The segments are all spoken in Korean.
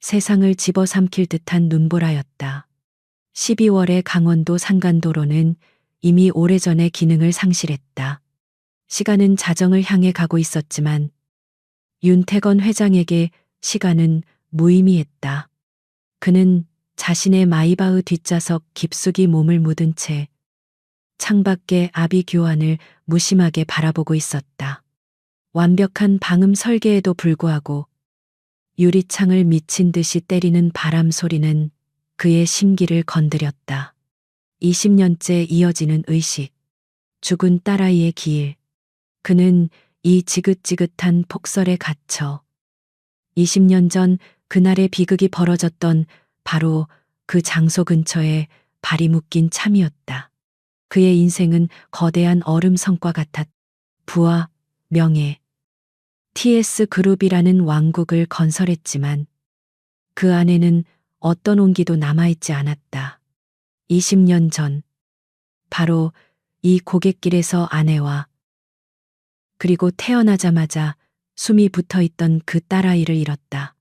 세상을 집어삼킬 듯한 눈보라였다. 12월의 강원도 산간도로는 이미 오래전에 기능을 상실했다. 시간은 자정을 향해 가고 있었지만 윤태건 회장에게 시간은 무의미했다. 그는 자신의 마이바흐 뒷좌석 깊숙이 몸을 묻은 채 창밖의 아비 교환을 무심하게 바라보고 있었다. 완벽한 방음 설계에도 불구하고 유리창을 미친 듯이 때리는 바람 소리는 그의 심기를 건드렸다. 20년째 이어지는 의식, 죽은 딸아이의 길. 그는 이 지긋지긋한 폭설에 갇혀 20년 전 그날의 비극이 벌어졌던 바로 그 장소 근처에 발이 묶인 참이었다. 그의 인생은 거대한 얼음 성과 같았다. 부와 명예, TS 그룹이라는 왕국을 건설했지만 그 안에는 어떤 온기도 남아있지 않았다. 20년 전, 바로 이 고갯길에서 아내와 그리고 태어나자마자 숨이 붙어 있던 그 딸아이를 잃었다.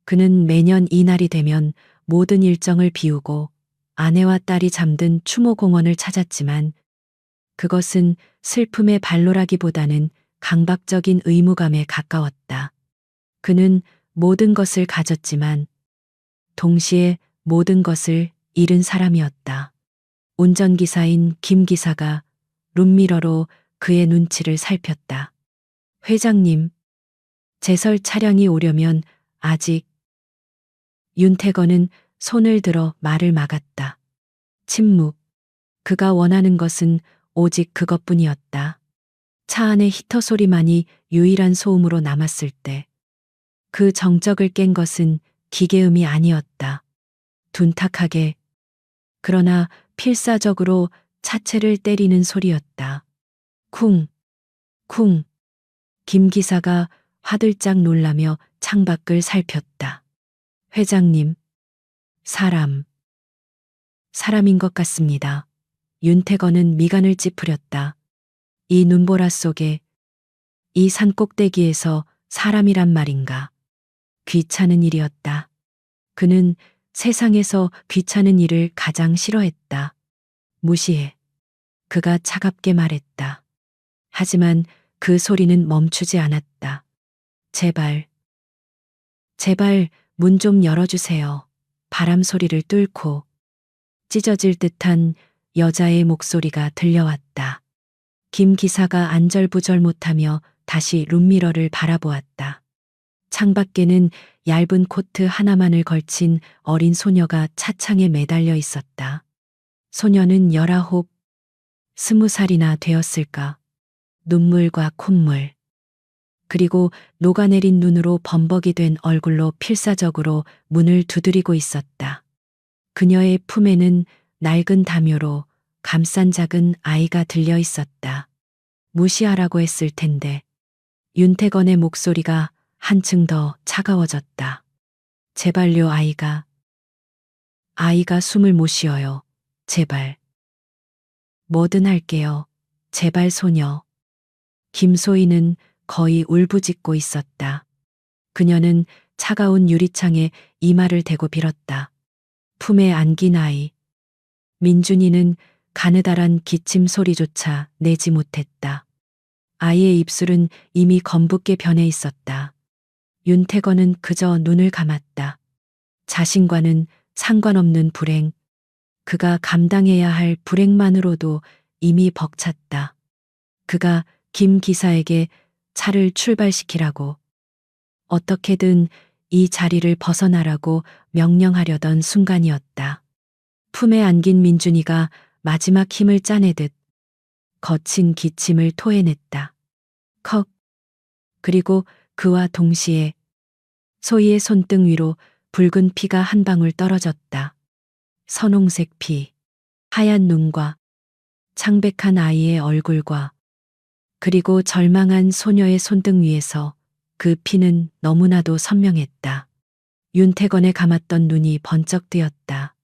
그는 매년 이날이 되면 모든 일정을 비우고 아내와 딸이 잠든 추모공원을 찾았지만 그것은 슬픔의 발로라기보다는 강박적인 의무감에 가까웠다. 그는 모든 것을 가졌지만 동시에 모든 것을 잃은 사람이었다. 운전기사인 김 기사가 룸미러로 그의 눈치를 살폈다. 회장님, 제설 차량이 오려면 아직. 윤태건은 손을 들어 말을 막았다. 침묵. 그가 원하는 것은 오직 그것뿐이었다. 차 안의 히터 소리만이 유일한 소음으로 남았을 때 그 정적을 깬 것은 기계음이 아니었다. 둔탁하게, 그러나 필사적으로 차체를 때리는 소리였다. 쿵, 쿵. 김 기사가 화들짝 놀라며 창밖을 살폈다. 회장님, 사람인 것 같습니다. 윤태건은 미간을 찌푸렸다. 이 눈보라 속에, 이 산꼭대기에서 사람이란 말인가. 귀찮은 일이었다. 그는 세상에서 귀찮은 일을 가장 싫어했다. 무시해. 그가 차갑게 말했다. 하지만 그 소리는 멈추지 않았다. 제발 문 좀 열어주세요. 바람 소리를 뚫고 찢어질 듯한 여자의 목소리가 들려왔다. 김 기사가 안절부절 못하며 다시 룸미러를 바라보았다. 창밖에는 얇은 코트 하나만을 걸친 어린 소녀가 차창에 매달려 있었다. 소녀는 19, 20살이나 되었을까. 눈물과 콧물, 그리고 녹아내린 눈으로 범벅이 된 얼굴로 필사적으로 문을 두드리고 있었다. 그녀의 품에는 낡은 담요로 감싼 작은 아이가 들려 있었다. 무시하라고 했을 텐데. 윤태건의 목소리가 한층 더 차가워졌다. 제발요, 아이가 숨을 못 쉬어요. 제발. 뭐든 할게요. 제발 소녀. 김소희는 거의 울부짖고 있었다. 그녀는 차가운 유리창에 이마를 대고 빌었다. 품에 안긴 아이. 민준이는 가느다란 기침 소리조차 내지 못했다. 아이의 입술은 이미 검붉게 변해 있었다. 윤태건은 그저 눈을 감았다. 자신과는 상관없는 불행, 그가 감당해야 할 불행만으로도 이미 벅찼다. 그가 김 기사에게 차를 출발시키라고, 어떻게든 이 자리를 벗어나라고 명령하려던 순간이었다. 품에 안긴 민준이가 마지막 힘을 짜내듯 거친 기침을 토해냈다. 컥. 그리고 그와 동시에 소희의 손등 위로 붉은 피가 한 방울 떨어졌다. 선홍색 피, 하얀 눈과 창백한 아이의 얼굴과 그리고 절망한 소녀의 손등 위에서 그 피는 너무나도 선명했다. 윤태건의 감았던 눈이 번쩍 뜨였다.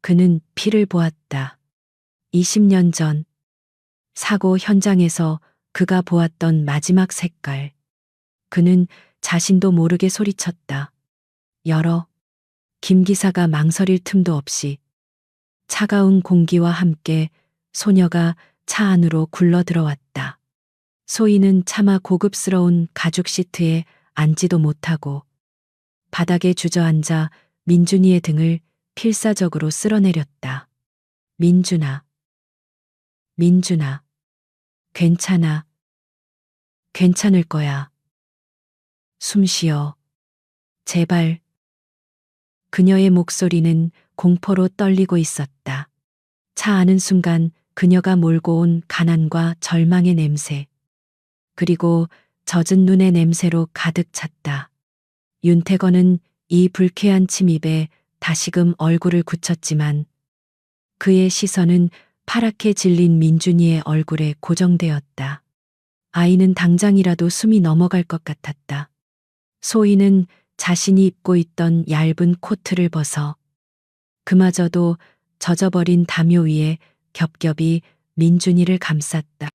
그는 피를 보았다. 20년 전 사고 현장에서 그가 보았던 마지막 색깔. 그는 자신도 모르게 소리쳤다. 열어 김 기사가 망설일 틈도 없이 차가운 공기와 함께 소녀가 차 안으로 굴러 들어왔다. 소희는 차마 고급스러운 가죽 시트에 앉지도 못하고 바닥에 주저앉아 민준이의 등을 필사적으로 쓸어내렸다. 민준아, 민준아, 괜찮아. 괜찮을 거야. 숨 쉬어. 제발. 그녀의 목소리는 공포로 떨리고 있었다. 차 안은 순간 그녀가 몰고 온 가난과 절망의 냄새, 그리고 젖은 눈의 냄새로 가득 찼다. 윤태건은 이 불쾌한 침입에 다시금 얼굴을 굳혔지만 그의 시선은 파랗게 질린 민준이의 얼굴에 고정되었다. 아이는 당장이라도 숨이 넘어갈 것 같았다. 소희는 자신이 입고 있던 얇은 코트를 벗어 그마저도 젖어버린 담요 위에 겹겹이 민준이를 감쌌다.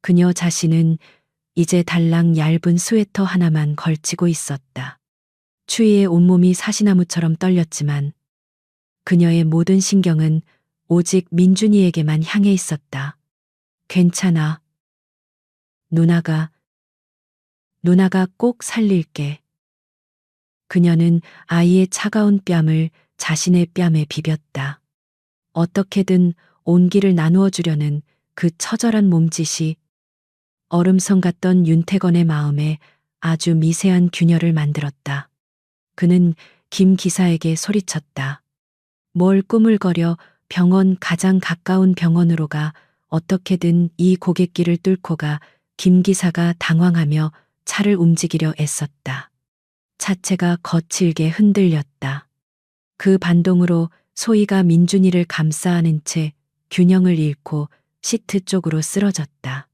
그녀 자신은 이제 달랑 얇은 스웨터 하나만 걸치고 있었다. 추위에 온몸이 사시나무처럼 떨렸지만 그녀의 모든 신경은 오직 민준이에게만 향해 있었다. 괜찮아. 누나가 꼭 살릴게. 그녀는 아이의 차가운 뺨을 자신의 뺨에 비볐다. 어떻게든 온기를 나누어 주려는 그 처절한 몸짓이 얼음성 같던 윤태건의 마음에 아주 미세한 균열을 만들었다. 그는 김 기사에게 소리쳤다. 뭘 꾸물거려 병원 가장 가까운 병원으로 가 어떻게든 이 고갯길을 뚫고 가. 김 기사가 당황하며 차를 움직이려 애썼다. 차체가 거칠게 흔들렸다. 그 반동으로 소희가 민준이를 감싸 안은 채 균형을 잃고 시트 쪽으로 쓰러졌다.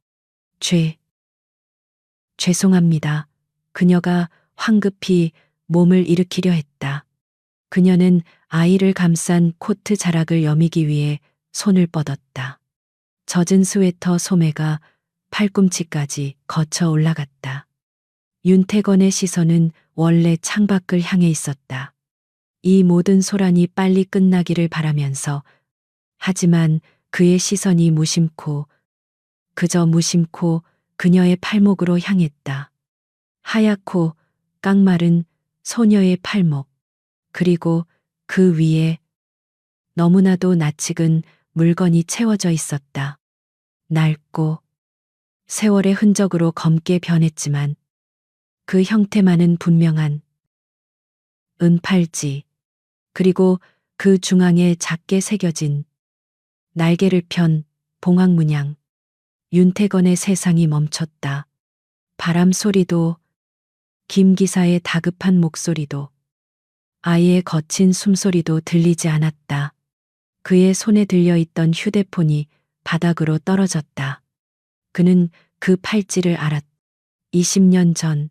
죄송합니다. 그녀가 황급히 몸을 일으키려 했다. 그녀는 아이를 감싼 코트 자락을 여미기 위해 손을 뻗었다. 젖은 스웨터 소매가 팔꿈치까지 거쳐 올라갔다. 윤태건의 시선은 원래 창밖을 향해 있었다. 이 모든 소란이 빨리 끝나기를 바라면서, 하지만 그의 시선이 그저 무심코 그녀의 팔목으로 향했다. 하얗고 깡마른 소녀의 팔목, 그리고 그 위에 너무나도 낯익은 물건이 채워져 있었다. 낡고 세월의 흔적으로 검게 변했지만 그 형태만은 분명한 은팔찌, 그리고 그 중앙에 작게 새겨진 날개를 편 봉황 문양. 윤태건의 세상이 멈췄다. 바람 소리도, 김 기사의 다급한 목소리도, 아이의 거친 숨소리도 들리지 않았다. 그의 손에 들려있던 휴대폰이 바닥으로 떨어졌다. 그는 그 팔찌를 알았다. 20년 전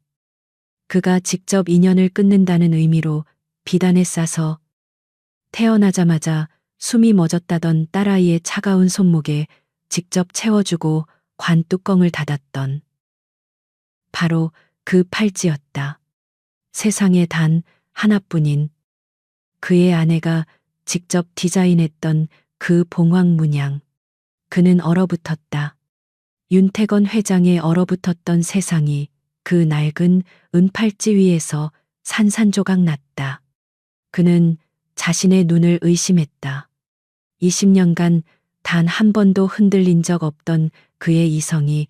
그가 직접 인연을 끊는다는 의미로 비단에 싸서 태어나자마자 숨이 멎었다던 딸아이의 차가운 손목에 직접 채워주고 관 뚜껑을 닫았던 바로 그 팔찌였다. 세상에 단 하나뿐인 그의 아내가 직접 디자인했던 그 봉황 문양. 그는 얼어붙었다. 윤태건 회장의 얼어붙었던 세상이 그 낡은 은팔찌 위에서 산산조각 났다. 그는 자신의 눈을 의심했다. 20년간 단 한 번도 흔들린 적 없던 그의 이성이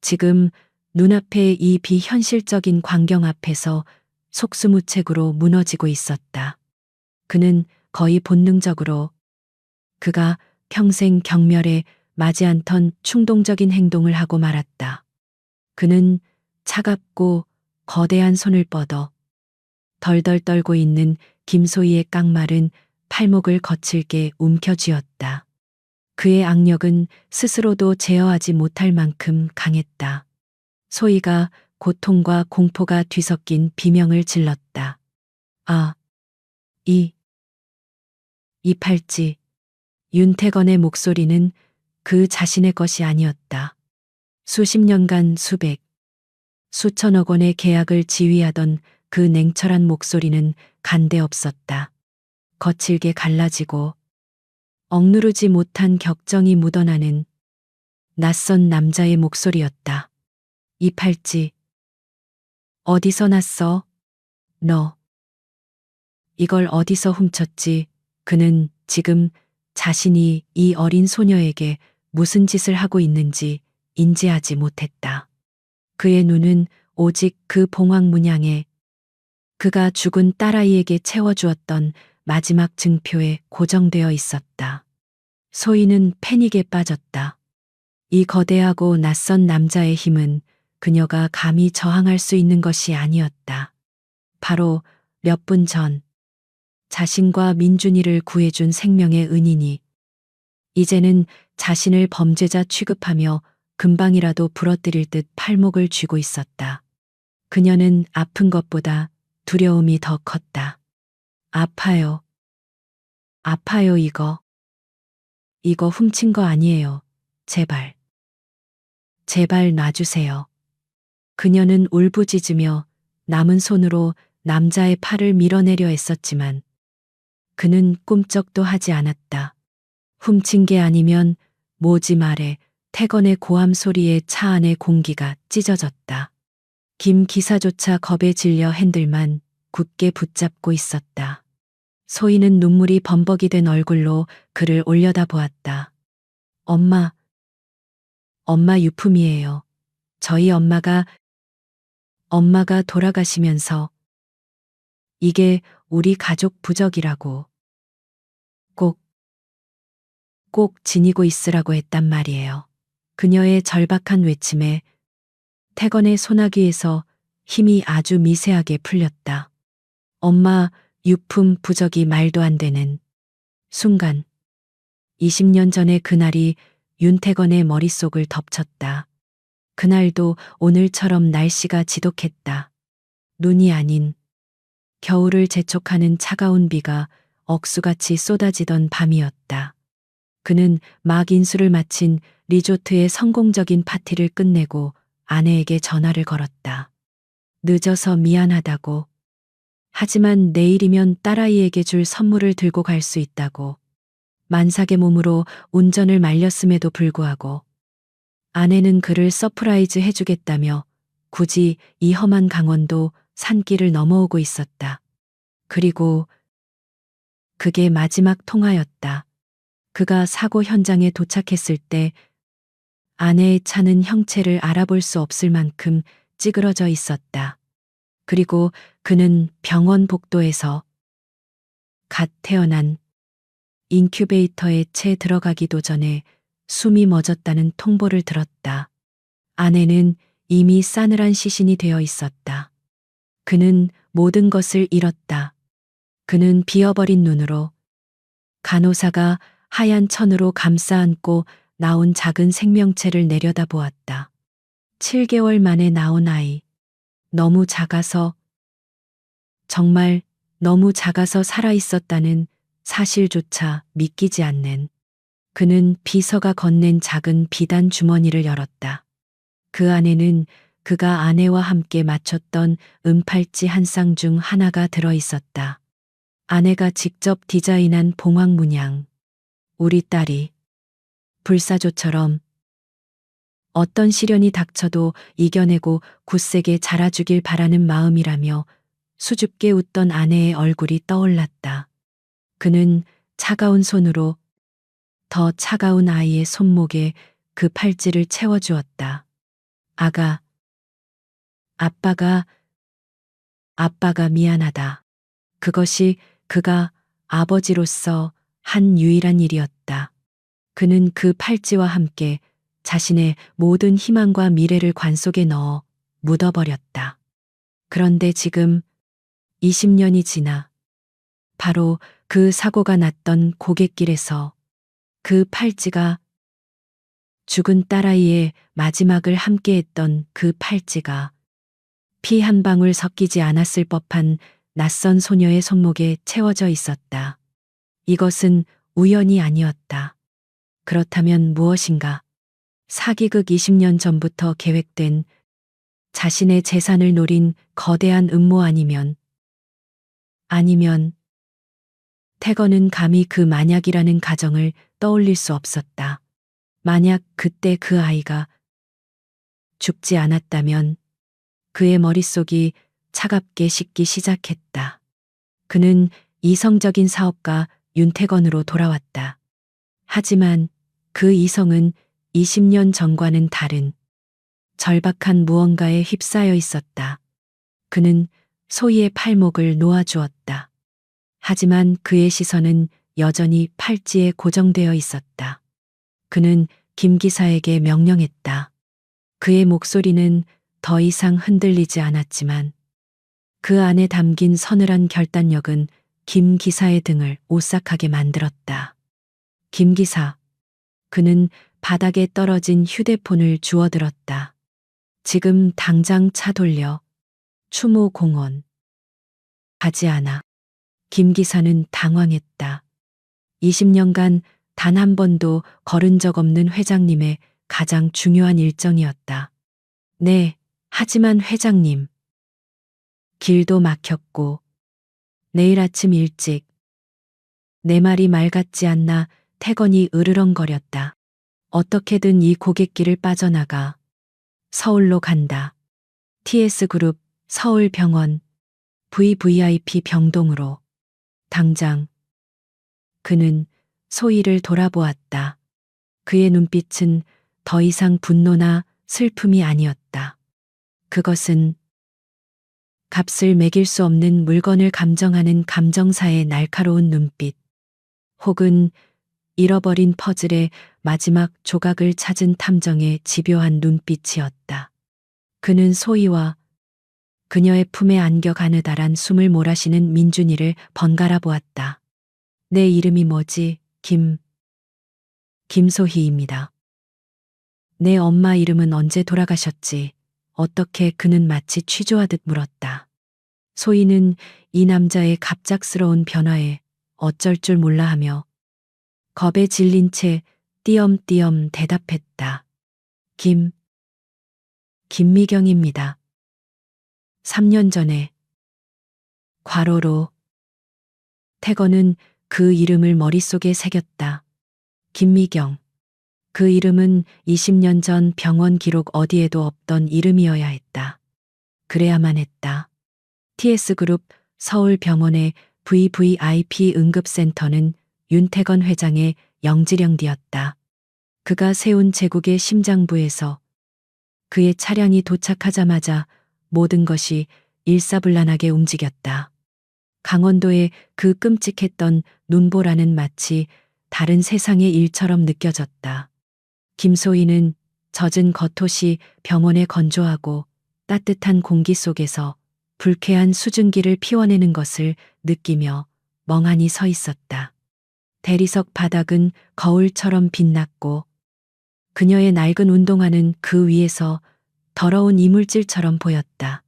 지금 눈앞의 이 비현실적인 광경 앞에서 속수무책으로 무너지고 있었다. 그는 거의 본능적으로 그가 평생 경멸에 마지 않던 충동적인 행동을 하고 말았다. 그는 차갑고 거대한 손을 뻗어 덜덜 떨고 있는 김소희의 깡마른 팔목을 거칠게 움켜쥐었다. 그의 악력은 스스로도 제어하지 못할 만큼 강했다. 소희가 고통과 공포가 뒤섞인 비명을 질렀다. 아, 이 팔찌. 윤태건의 목소리는 그 자신의 것이 아니었다. 수십 년간 수천억 원의 계약을 지휘하던 그 냉철한 목소리는 간대 없었다. 거칠게 갈라지고 억누르지 못한 격정이 묻어나는 낯선 남자의 목소리였다. 이 팔찌 어디서 났어? 너 이걸 어디서 훔쳤지? 그는 지금 자신이 이 어린 소녀에게 무슨 짓을 하고 있는지 인지하지 못했다. 그의 눈은 오직 그 봉황 문양에 그가 죽은 딸아이에게 채워주었던 마지막 증표에 고정되어 있었다. 소희는 패닉에 빠졌다. 이 거대하고 낯선 남자의 힘은 그녀가 감히 저항할 수 있는 것이 아니었다. 바로 몇 분 전 자신과 민준이를 구해준 생명의 은인이 이제는 자신을 범죄자 취급하며 금방이라도 부러뜨릴 듯 팔목을 쥐고 있었다. 그녀는 아픈 것보다 두려움이 더 컸다. 아파요. 아파요, 이거. 이거 훔친 거 아니에요. 제발. 제발 놔주세요. 그녀는 울부짖으며 남은 손으로 남자의 팔을 밀어내려 애썼지만 그는 꿈쩍도 하지 않았다. 훔친 게 아니면 뭐지 말해 태건의 고함 소리에 차 안의 공기가 찢어졌다. 김 기사조차 겁에 질려 핸들만 굳게 붙잡고 있었다. 소희는 눈물이 범벅이 된 얼굴로 그를 올려다보았다. 엄마, 엄마 유품이에요. 저희 엄마가 돌아가시면서 이게 우리 가족 부적이라고 꼭, 꼭 지니고 있으라고 했단 말이에요. 그녀의 절박한 외침에 태건의 소나귀에서 힘이 아주 미세하게 풀렸다. 엄마, 유품 부적이 말도 안 되는 순간 20년 전의 그날이 윤태건의 머릿속을 덮쳤다. 그날도 오늘처럼 날씨가 지독했다. 눈이 아닌 겨울을 재촉하는 차가운 비가 억수같이 쏟아지던 밤이었다. 그는 막 인수를 마친 리조트의 성공적인 파티를 끝내고 아내에게 전화를 걸었다. 늦어서 미안하다고. 하지만 내일이면 딸아이에게 줄 선물을 들고 갈 수 있다고. 만삭의 몸으로 운전을 말렸음에도 불구하고 아내는 그를 서프라이즈 해주겠다며 굳이 이 험한 강원도 산길을 넘어오고 있었다. 그리고 그게 마지막 통화였다. 그가 사고 현장에 도착했을 때 아내의 차는 형체를 알아볼 수 없을 만큼 찌그러져 있었다. 그리고 그는 병원 복도에서 갓 태어난 인큐베이터에 채 들어가기도 전에 숨이 멎었다는 통보를 들었다. 아내는 이미 싸늘한 시신이 되어 있었다. 그는 모든 것을 잃었다. 그는 비어버린 눈으로 간호사가 하얀 천으로 감싸 안고 나온 작은 생명체를 내려다보았다. 7개월 만에 나온 아이. 너무 작아서, 정말 너무 작아서 살아있었다는 사실조차 믿기지 않는. 그는 비서가 건넨 작은 비단 주머니를 열었다. 그 안에는 그가 아내와 함께 맞췄던 은팔찌 한 쌍 중 하나가 들어 있었다. 아내가 직접 디자인한 봉황 문양. 우리 딸이 불사조처럼 어떤 시련이 닥쳐도 이겨내고 굳세게 자라주길 바라는 마음이라며 수줍게 웃던 아내의 얼굴이 떠올랐다. 그는 차가운 손으로 더 차가운 아이의 손목에 그 팔찌를 채워주었다. 아가, 아빠가 미안하다. 그것이 그가 아버지로서 한 유일한 일이었다. 그는 그 팔찌와 함께 자신의 모든 희망과 미래를 관 속에 넣어 묻어버렸다. 그런데 지금 20년이 지나 바로 그 사고가 났던 고갯길에서 그 팔찌가 죽은 딸아이의 마지막을 함께했던 그 팔찌가 피 한 방울 섞이지 않았을 법한 낯선 소녀의 손목에 채워져 있었다. 이것은 우연이 아니었다. 그렇다면 무엇인가? 사기극 20년 전부터 계획된 자신의 재산을 노린 거대한 음모 아니면 태건은 감히 그 만약이라는 가정을 떠올릴 수 없었다. 만약 그때 그 아이가 죽지 않았다면 그의 머릿속이 차갑게 식기 시작했다. 그는 이성적인 사업가 윤태건으로 돌아왔다. 하지만 그 이성은 20년 전과는 다른 절박한 무언가에 휩싸여 있었다. 그는 소희의 팔목을 놓아주었다. 하지만 그의 시선은 여전히 팔찌에 고정되어 있었다. 그는 김 기사에게 명령했다. 그의 목소리는 더 이상 흔들리지 않았지만 그 안에 담긴 서늘한 결단력은 김 기사의 등을 오싹하게 만들었다. 김 기사. 그는 바닥에 떨어진 휴대폰을 주워들었다. 지금 당장 차 돌려. 추모 공원. 가지 않아. 김 기사는 당황했다. 20년간 단 한 번도 걸은 적 없는 회장님의 가장 중요한 일정이었다. 네, 하지만 회장님. 길도 막혔고, 내일 아침 일찍. 내 말이 말 같지 않나 태건이 으르렁거렸다. 어떻게든 이 고갯길을 빠져나가. 서울로 간다. TS그룹, 서울병원, VVIP 병동으로. 당장. 그는 소희를 돌아보았다. 그의 눈빛은 더 이상 분노나 슬픔이 아니었다. 그것은 값을 매길 수 없는 물건을 감정하는 감정사의 날카로운 눈빛, 혹은 잃어버린 퍼즐의 마지막 조각을 찾은 탐정의 집요한 눈빛이었다. 그는 소희와 그녀의 품에 안겨 가느다란 숨을 몰아쉬는 민준이를 번갈아 보았다. 내 이름이 뭐지? 김소희입니다. 내 엄마 이름은 언제 돌아가셨지? 어떻게? 그는 마치 취조하듯 물었다. 소희는 이 남자의 갑작스러운 변화에 어쩔 줄 몰라 하며 겁에 질린 채 띄엄띄엄 대답했다. 김미경입니다. 3년 전에. 괄호로. 태건은 그 이름을 머릿속에 새겼다. 김미경. 그 이름은 20년 전 병원 기록 어디에도 없던 이름이어야 했다. 그래야만 했다. TS그룹 서울병원의 VVIP 응급센터는 윤태건 회장의 영지령디였다. 그가 세운 제국의 심장부에서 그의 차량이 도착하자마자 모든 것이 일사불란하게 움직였다. 강원도의 그 끔찍했던 눈보라는 마치 다른 세상의 일처럼 느껴졌다. 김소희는 젖은 겉옷이 병원의 건조하고 따뜻한 공기 속에서 불쾌한 수증기를 피워내는 것을 느끼며 멍하니 서 있었다. 대리석 바닥은 거울처럼 빛났고 그녀의 낡은 운동화는 그 위에서 더러운 이물질처럼 보였다.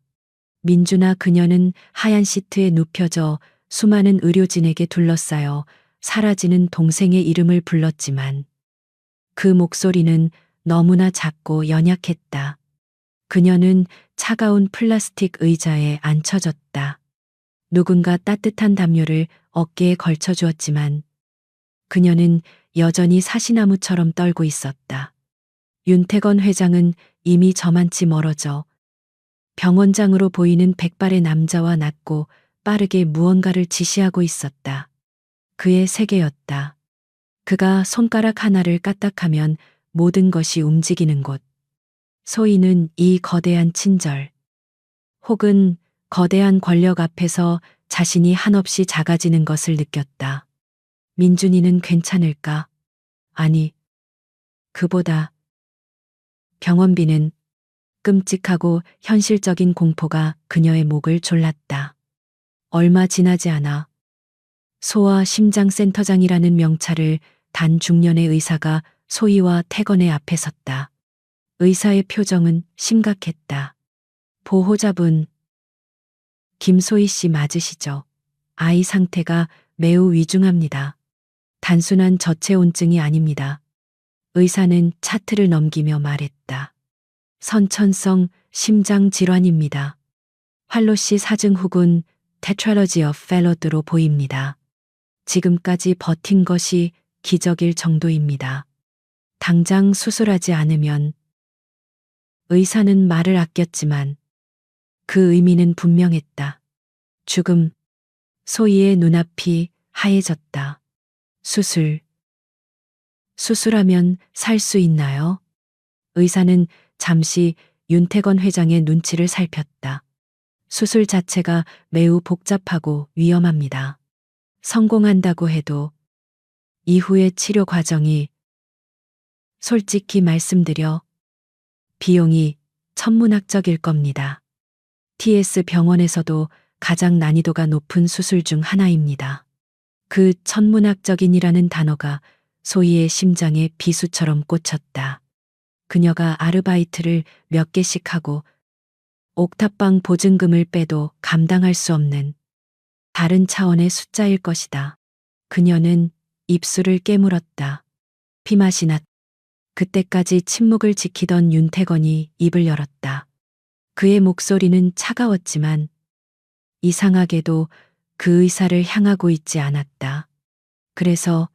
민주나 그녀는 하얀 시트에 눕혀져 수많은 의료진에게 둘러싸여 사라지는 동생의 이름을 불렀지만 그 목소리는 너무나 작고 연약했다. 그녀는 차가운 플라스틱 의자에 앉혀졌다. 누군가 따뜻한 담요를 어깨에 걸쳐 주었지만 그녀는 여전히 사시나무처럼 떨고 있었다. 윤태건 회장은 이미 저만치 멀어져 병원장으로 보이는 백발의 남자와 낮고 빠르게 무언가를 지시하고 있었다. 그의 세계였다. 그가 손가락 하나를 까딱하면 모든 것이 움직이는 곳. 소희는 이 거대한 친절, 혹은 거대한 권력 앞에서 자신이 한없이 작아지는 것을 느꼈다. 민준이는 괜찮을까? 아니, 그보다 병원비는. 끔찍하고 현실적인 공포가 그녀의 목을 졸랐다. 얼마 지나지 않아 소아 심장센터장이라는 명찰을 단 중년의 의사가 소희와 태건의 앞에 섰다. 의사의 표정은 심각했다. 보호자분, 김소희 씨 맞으시죠? 아이 상태가 매우 위중합니다. 단순한 저체온증이 아닙니다. 의사는 차트를 넘기며 말했다. 선천성 심장 질환입니다. 활로시 사증 후군 테트랄러지 오브 펠로드로 보입니다. 지금까지 버틴 것이 기적일 정도입니다. 당장 수술하지 않으면 의사는 말을 아꼈지만 그 의미는 분명했다. 죽음. 소희의 눈앞이 하얘졌다. 수술하면 살 수 있나요? 의사는 잠시 윤태건 회장의 눈치를 살폈다. 수술 자체가 매우 복잡하고 위험합니다. 성공한다고 해도 이후의 치료 과정이 솔직히 말씀드려 비용이 천문학적일 겁니다. TS 병원에서도 가장 난이도가 높은 수술 중 하나입니다. 그 천문학적인이라는 단어가 소희의 심장에 비수처럼 꽂혔다. 그녀가 아르바이트를 몇 개씩 하고 옥탑방 보증금을 빼도 감당할 수 없는 다른 차원의 숫자일 것이다. 그녀는 입술을 깨물었다. 피맛이 났다. 그때까지 침묵을 지키던 윤태건이 입을 열었다. 그의 목소리는 차가웠지만 이상하게도 그 의사를 향하고 있지 않았다. 그래서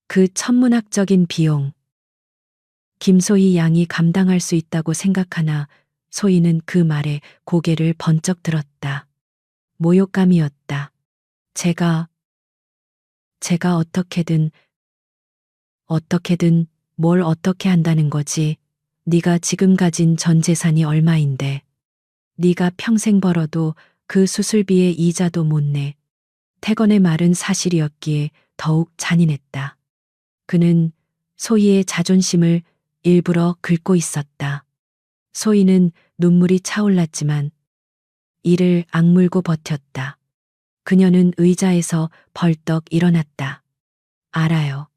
그 천문학적인 비용, 김소희 양이 감당할 수 있다고 생각하나 소희는 그 말에 고개를 번쩍 들었다. 모욕감이었다. 제가 어떻게든 뭘 어떻게 한다는 거지. 네가 지금 가진 전 재산이 얼마인데. 네가 평생 벌어도 그 수술비의 이자도 못 내. 태건의 말은 사실이었기에 더욱 잔인했다. 그는 소희의 자존심을 일부러 긁고 있었다. 소희는 눈물이 차올랐지만 이를 악물고 버텼다. 그녀는 의자에서 벌떡 일어났다. 알아요.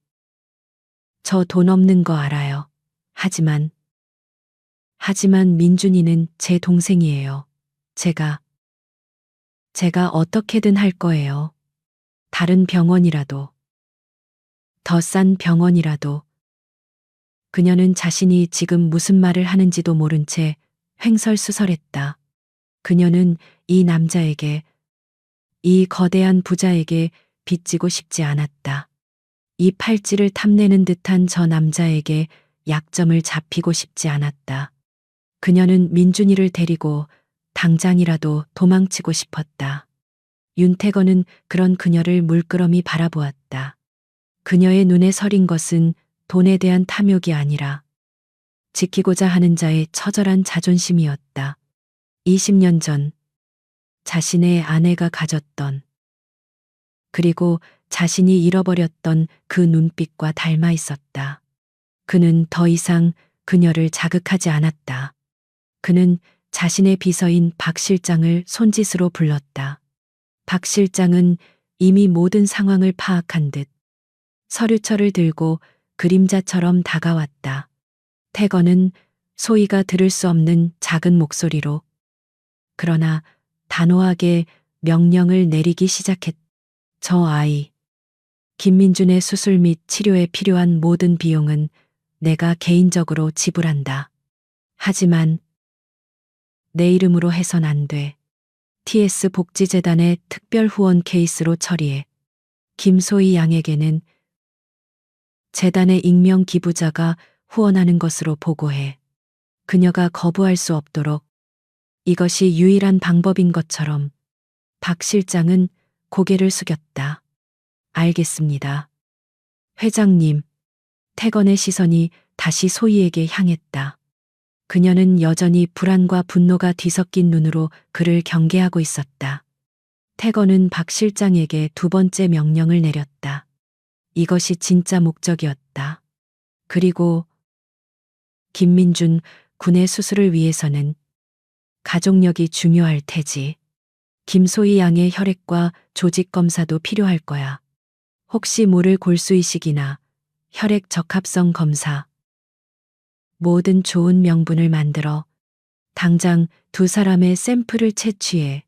저 돈 없는 거 알아요. 하지만 민준이는 제 동생이에요. 제가 어떻게든 할 거예요. 다른 병원이라도, 더 싼 병원이라도. 그녀는 자신이 지금 무슨 말을 하는지도 모른 채 횡설수설했다. 그녀는 이 남자에게, 이 거대한 부자에게 빚지고 싶지 않았다. 이 팔찌를 탐내는 듯한 저 남자에게 약점을 잡히고 싶지 않았다. 그녀는 민준이를 데리고 당장이라도 도망치고 싶었다. 윤태건은 그런 그녀를 물끄러미 바라보았다. 그녀의 눈에 서린 것은 돈에 대한 탐욕이 아니라 지키고자 하는 자의 처절한 자존심이었다. 20년 전 자신의 아내가 가졌던, 그리고 자신이 잃어버렸던 그 눈빛과 닮아 있었다. 그는 더 이상 그녀를 자극하지 않았다. 그는 자신의 비서인 박 실장을 손짓으로 불렀다. 박 실장은 이미 모든 상황을 파악한 듯 서류철을 들고 그림자처럼 다가왔다. 태건은 소희가 들을 수 없는 작은 목소리로, 그러나 단호하게 명령을 내리기 시작했다. 저 아이, 김민준의 수술 및 치료에 필요한 모든 비용은 내가 개인적으로 지불한다. 하지만 내 이름으로 해선 안 돼. TS 복지재단의 특별 후원 케이스로 처리해. 김소희 양에게는 재단의 익명 기부자가 후원하는 것으로 보고해. 그녀가 거부할 수 없도록. 이것이 유일한 방법인 것처럼. 박 실장은 고개를 숙였다. 알겠습니다. 회장님. 태건의 시선이 다시 소희에게 향했다. 그녀는 여전히 불안과 분노가 뒤섞인 눈으로 그를 경계하고 있었다. 태건은 박 실장에게 두 번째 명령을 내렸다. 이것이 진짜 목적이었다. 그리고 김민준 군의 수술을 위해서는 가족력이 중요할 테지. 김소희 양의 혈액과 조직 검사도 필요할 거야. 혹시 모를 골수이식이나 혈액 적합성 검사. 모든 좋은 명분을 만들어 당장 두 사람의 샘플을 채취해.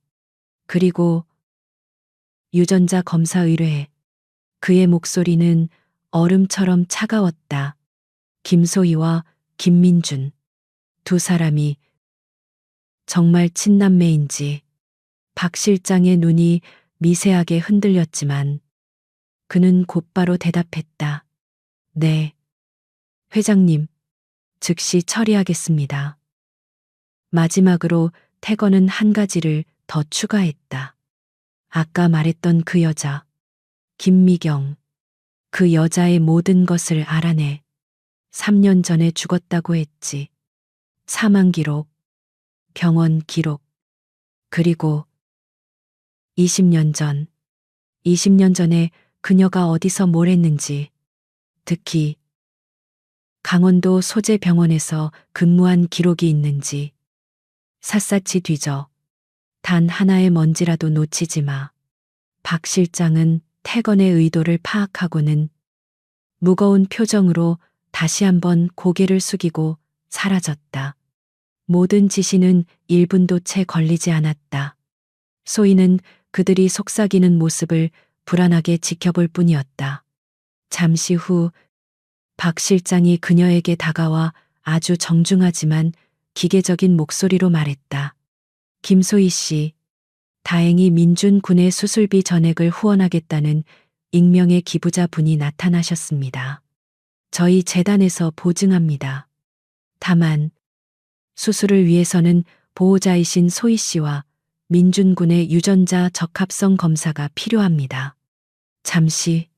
그리고 유전자 검사 의뢰해. 그의 목소리는 얼음처럼 차가웠다. 김소희와 김민준. 두 사람이 정말 친남매인지 박 실장의 눈이 미세하게 흔들렸지만 그는 곧바로 대답했다. 네. 회장님, 즉시 처리하겠습니다. 마지막으로 태건은 한 가지를 더 추가했다. 아까 말했던 그 여자, 김미경. 그 여자의 모든 것을 알아내. 3년 전에 죽었다고 했지. 사망 기록, 병원 기록, 그리고 20년 전, 20년 전에 그녀가 어디서 뭘 했는지, 특히 강원도 소재병원에서 근무한 기록이 있는지 샅샅이 뒤져. 단 하나의 먼지라도 놓치지 마. 박 실장은 태건의 의도를 파악하고는 무거운 표정으로 다시 한번 고개를 숙이고 사라졌다. 모든 지시는 1분도 채 걸리지 않았다. 소희는 그들이 속삭이는 모습을 불안하게 지켜볼 뿐이었다. 잠시 후 박 실장이 그녀에게 다가와 아주 정중하지만 기계적인 목소리로 말했다. 김소희 씨, 다행히 민준 군의 수술비 전액을 후원하겠다는 익명의 기부자 분이 나타나셨습니다. 저희 재단에서 보증합니다. 다만 수술을 위해서는 보호자이신 소희 씨와 민준 군의 유전자 적합성 검사가 필요합니다. 잠시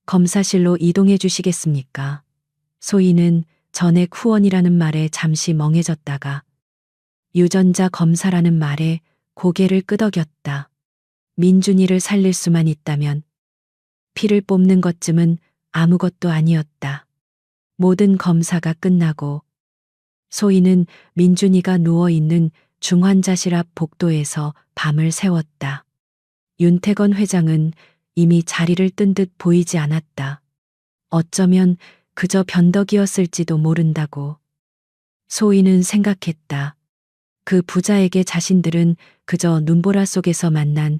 검사실로 이동해 주시겠습니까? 소희는 전액 후원이라는 말에 잠시 멍해졌다가 유전자 검사라는 말에 고개를 끄덕였다. 민준이를 살릴 수만 있다면 피를 뽑는 것쯤은 아무것도 아니었다. 모든 검사가 끝나고 소희는 민준이가 누워있는 중환자실 앞 복도에서 밤을 새웠다. 윤태건 회장은 이미 자리를 뜬 듯 보이지 않았다. 어쩌면 그저 변덕이었을지도 모른다고 소희는 생각했다. 그 부자에게 자신들은 그저 눈보라 속에서 만난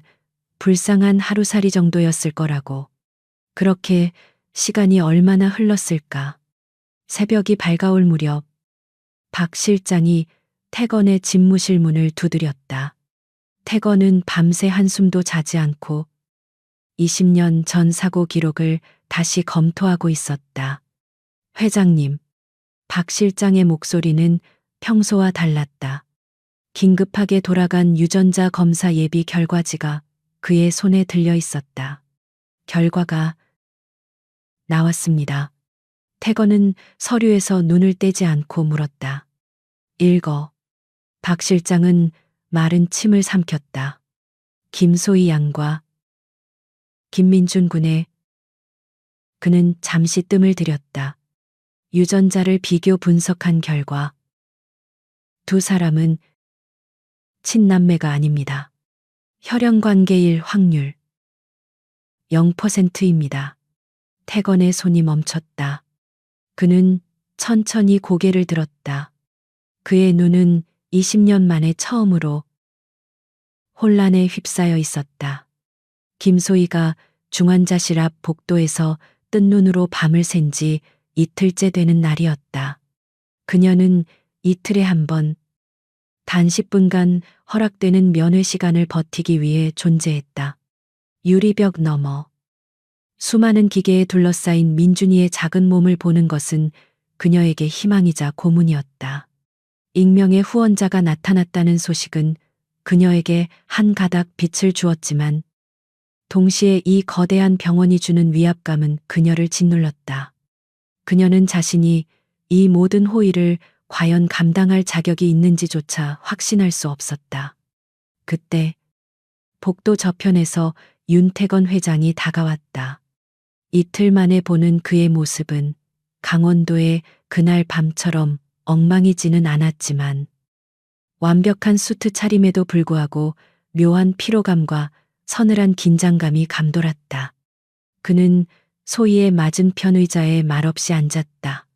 불쌍한 하루살이 정도였을 거라고. 그렇게 시간이 얼마나 흘렀을까. 새벽이 밝아올 무렵 박 실장이 태건의 집무실 문을 두드렸다. 태건은 밤새 한숨도 자지 않고 20년 전 사고 기록을 다시 검토하고 있었다. 회장님, 박 실장의 목소리는 평소와 달랐다. 긴급하게 돌아간 유전자 검사 예비 결과지가 그의 손에 들려 있었다. 결과가 나왔습니다. 태건은 서류에서 눈을 떼지 않고 물었다. 읽어. 박 실장은 마른 침을 삼켰다. 김소희 양과 김민준 군의. 그는 잠시 뜸을 들였다. 유전자를 비교 분석한 결과 두 사람은 친남매가 아닙니다. 혈연 관계일 확률 0%입니다. 태건의 손이 멈췄다. 그는 천천히 고개를 들었다. 그의 눈은 20년 만에 처음으로 혼란에 휩싸여 있었다. 김소희가 중환자실 앞 복도에서 뜬 눈으로 밤을 샌 지 이틀째 되는 날이었다. 그녀는 이틀에 한 번, 단 10분간 허락되는 면회 시간을 버티기 위해 존재했다. 유리벽 너머. 수많은 기계에 둘러싸인 민준이의 작은 몸을 보는 것은 그녀에게 희망이자 고문이었다. 익명의 후원자가 나타났다는 소식은 그녀에게 한 가닥 빛을 주었지만 동시에 이 거대한 병원이 주는 위압감은 그녀를 짓눌렀다. 그녀는 자신이 이 모든 호의를 과연 감당할 자격이 있는지조차 확신할 수 없었다. 그때 복도 저편에서 윤태건 회장이 다가왔다. 이틀 만에 보는 그의 모습은 강원도의 그날 밤처럼 엉망이지는 않았지만 완벽한 수트 차림에도 불구하고 묘한 피로감과 서늘한 긴장감이 감돌았다. 그는 소희의 맞은편 의자에 말없이 앉았다.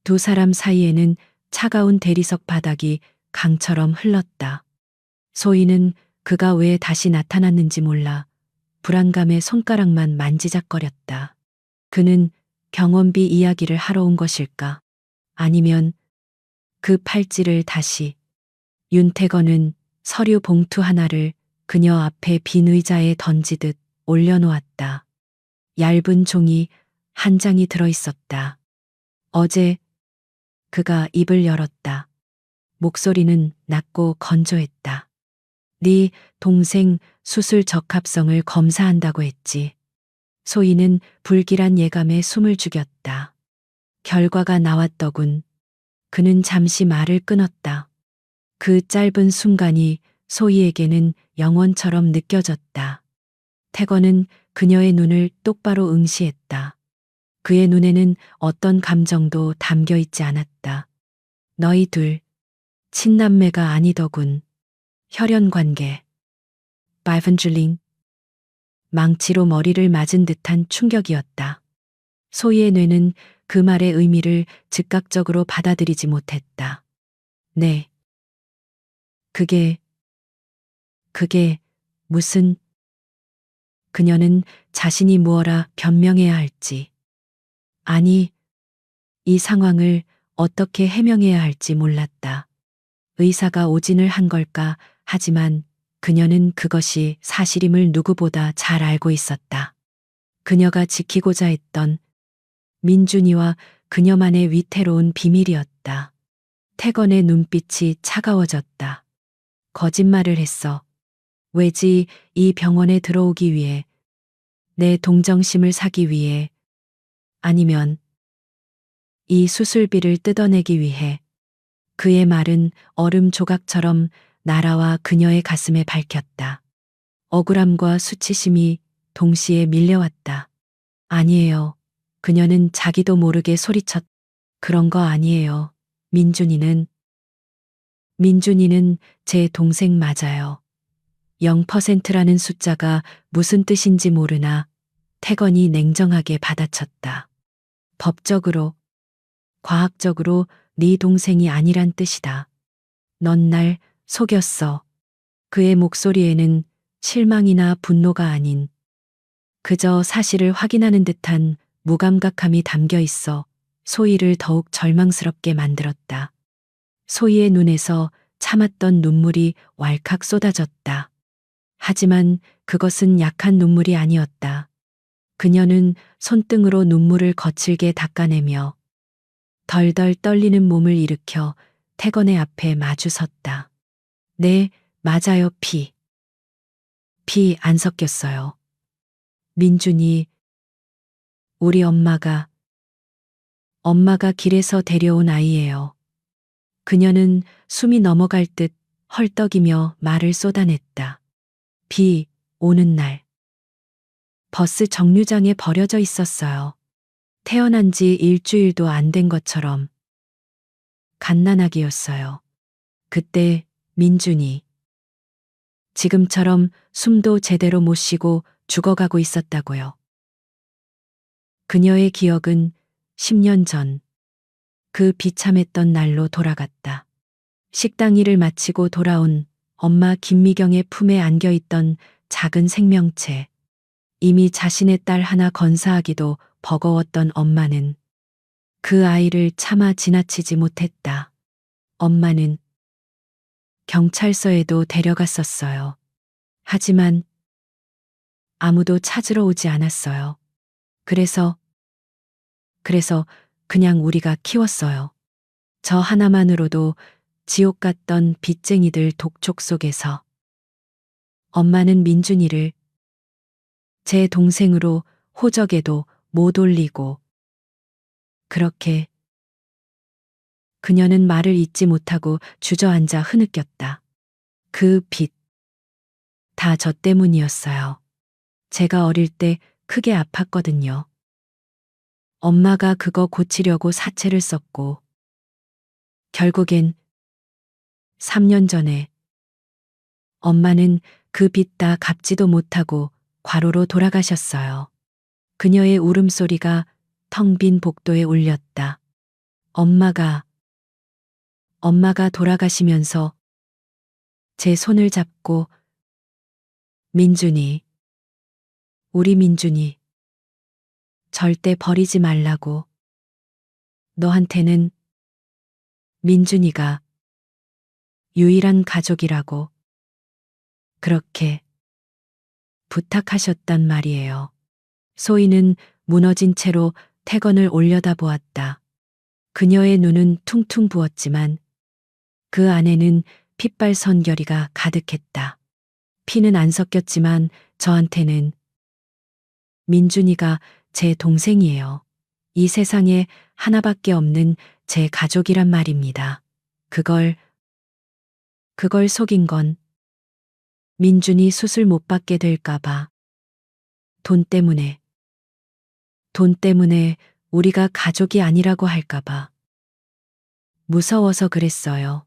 두 사람 사이에는 차가운 대리석 바닥이 강처럼 흘렀다. 소희는 그가 왜 다시 나타났는지 몰라 불안감에 손가락만 만지작거렸다. 그는 병원비 이야기를 하러 온 것일까? 아니면 그 팔찌를 다시 윤태건은 서류 봉투 하나를 그녀 앞에 빈 의자에 던지듯 올려놓았다. 얇은 종이 한 장이 들어 있었다. 어제 그가 입을 열었다. 목소리는 낮고 건조했다. 네 동생 수술 적합성을 검사한다고 했지. 소희는 불길한 예감에 숨을 죽였다. 결과가 나왔더군. 그는 잠시 말을 끊었다. 그 짧은 순간이 소희에게는 영원처럼 느껴졌다. 태건은 그녀의 눈을 똑바로 응시했다. 그의 눈에는 어떤 감정도 담겨 있지 않았다. 너희 둘, 친남매가 아니더군. 혈연 관계. 바이븐줄링. 망치로 머리를 맞은 듯한 충격이었다. 소희의 뇌는 그 말의 의미를 즉각적으로 받아들이지 못했다. 네. 그게 무슨. 그녀는 자신이 무어라 변명해야 할지, 아니, 이 상황을 어떻게 해명해야 할지 몰랐다. 의사가 오진을 한 걸까 하지만 그녀는 그것이 사실임을 누구보다 잘 알고 있었다. 그녀가 지키고자 했던 민준이와 그녀만의 위태로운 비밀이었다. 태건의 눈빛이 차가워졌다. 거짓말을 했어. 왜지 이 병원에 들어오기 위해, 내 동정심을 사기 위해, 아니면 이 수술비를 뜯어내기 위해. 그의 말은 얼음 조각처럼 나라와 그녀의 가슴에 밝혔다. 억울함과 수치심이 동시에 밀려왔다. 아니에요. 그녀는 자기도 모르게 소리쳤. 그런 거 아니에요. 민준이는 제 동생 맞아요. 0%라는 숫자가 무슨 뜻인지 모르나 태건이 냉정하게 받아쳤다. 법적으로, 과학적으로 네 동생이 아니란 뜻이다. 넌 날 속였어. 그의 목소리에는 실망이나 분노가 아닌 그저 사실을 확인하는 듯한 무감각함이 담겨 있어 소희를 더욱 절망스럽게 만들었다. 소희의 눈에서 참았던 눈물이 왈칵 쏟아졌다. 하지만 그것은 약한 눈물이 아니었다. 그녀는 손등으로 눈물을 거칠게 닦아내며 덜덜 떨리는 몸을 일으켜 태건의 앞에 마주 섰다. 네, 맞아요, 피 안 섞였어요. 민준이, 우리 엄마가 길에서 데려온 아이예요. 그녀는 숨이 넘어갈 듯 헐떡이며 말을 쏟아냈다. 비 오는 날. 버스 정류장에 버려져 있었어요. 태어난 지 일주일도 안 된 것처럼. 갓난아기였어요. 그때 민준이 지금처럼 숨도 제대로 못 쉬고 죽어가고 있었다고요. 그녀의 기억은 10년 전 그 비참했던 날로 돌아갔다. 식당 일을 마치고 돌아온 엄마 김미경의 품에 안겨 있던 작은 생명체. 이미 자신의 딸 하나 건사하기도 버거웠던 엄마는 그 아이를 차마 지나치지 못했다. 엄마는 경찰서에도 데려갔었어요. 하지만 아무도 찾으러 오지 않았어요. 그래서 그냥 우리가 키웠어요. 저 하나만으로도 지옥 같던 빚쟁이들 독촉 속에서. 엄마는 민준이를 제 동생으로 호적에도 못 올리고. 그렇게. 그녀는 말을 잇지 못하고 주저앉아 흐느꼈다. 그 빚. 다 저 때문이었어요. 제가 어릴 때 크게 아팠거든요. 엄마가 그거 고치려고 사채를 썼고. 결국엔 3년 전에 엄마는 그 빚 다 갚지도 못하고 과로로 돌아가셨어요. 그녀의 울음소리가 텅 빈 복도에 울렸다. 엄마가 돌아가시면서 제 손을 잡고 민준이, 우리 민준이 절대 버리지 말라고. 너한테는 민준이가 유일한 가족이라고 그렇게 부탁하셨단 말이에요. 소희는 무너진 채로 태건을 올려다보았다. 그녀의 눈은 퉁퉁 부었지만 그 안에는 핏발선결이가 가득했다. 피는 안 섞였지만 저한테는 민준이가 제 동생이에요. 이 세상에 하나밖에 없는 제 가족이란 말입니다. 그걸 속인 건 민준이 수술 못 받게 될까봐. 돈 때문에, 돈 때문에 우리가 가족이 아니라고 할까봐. 무서워서 그랬어요.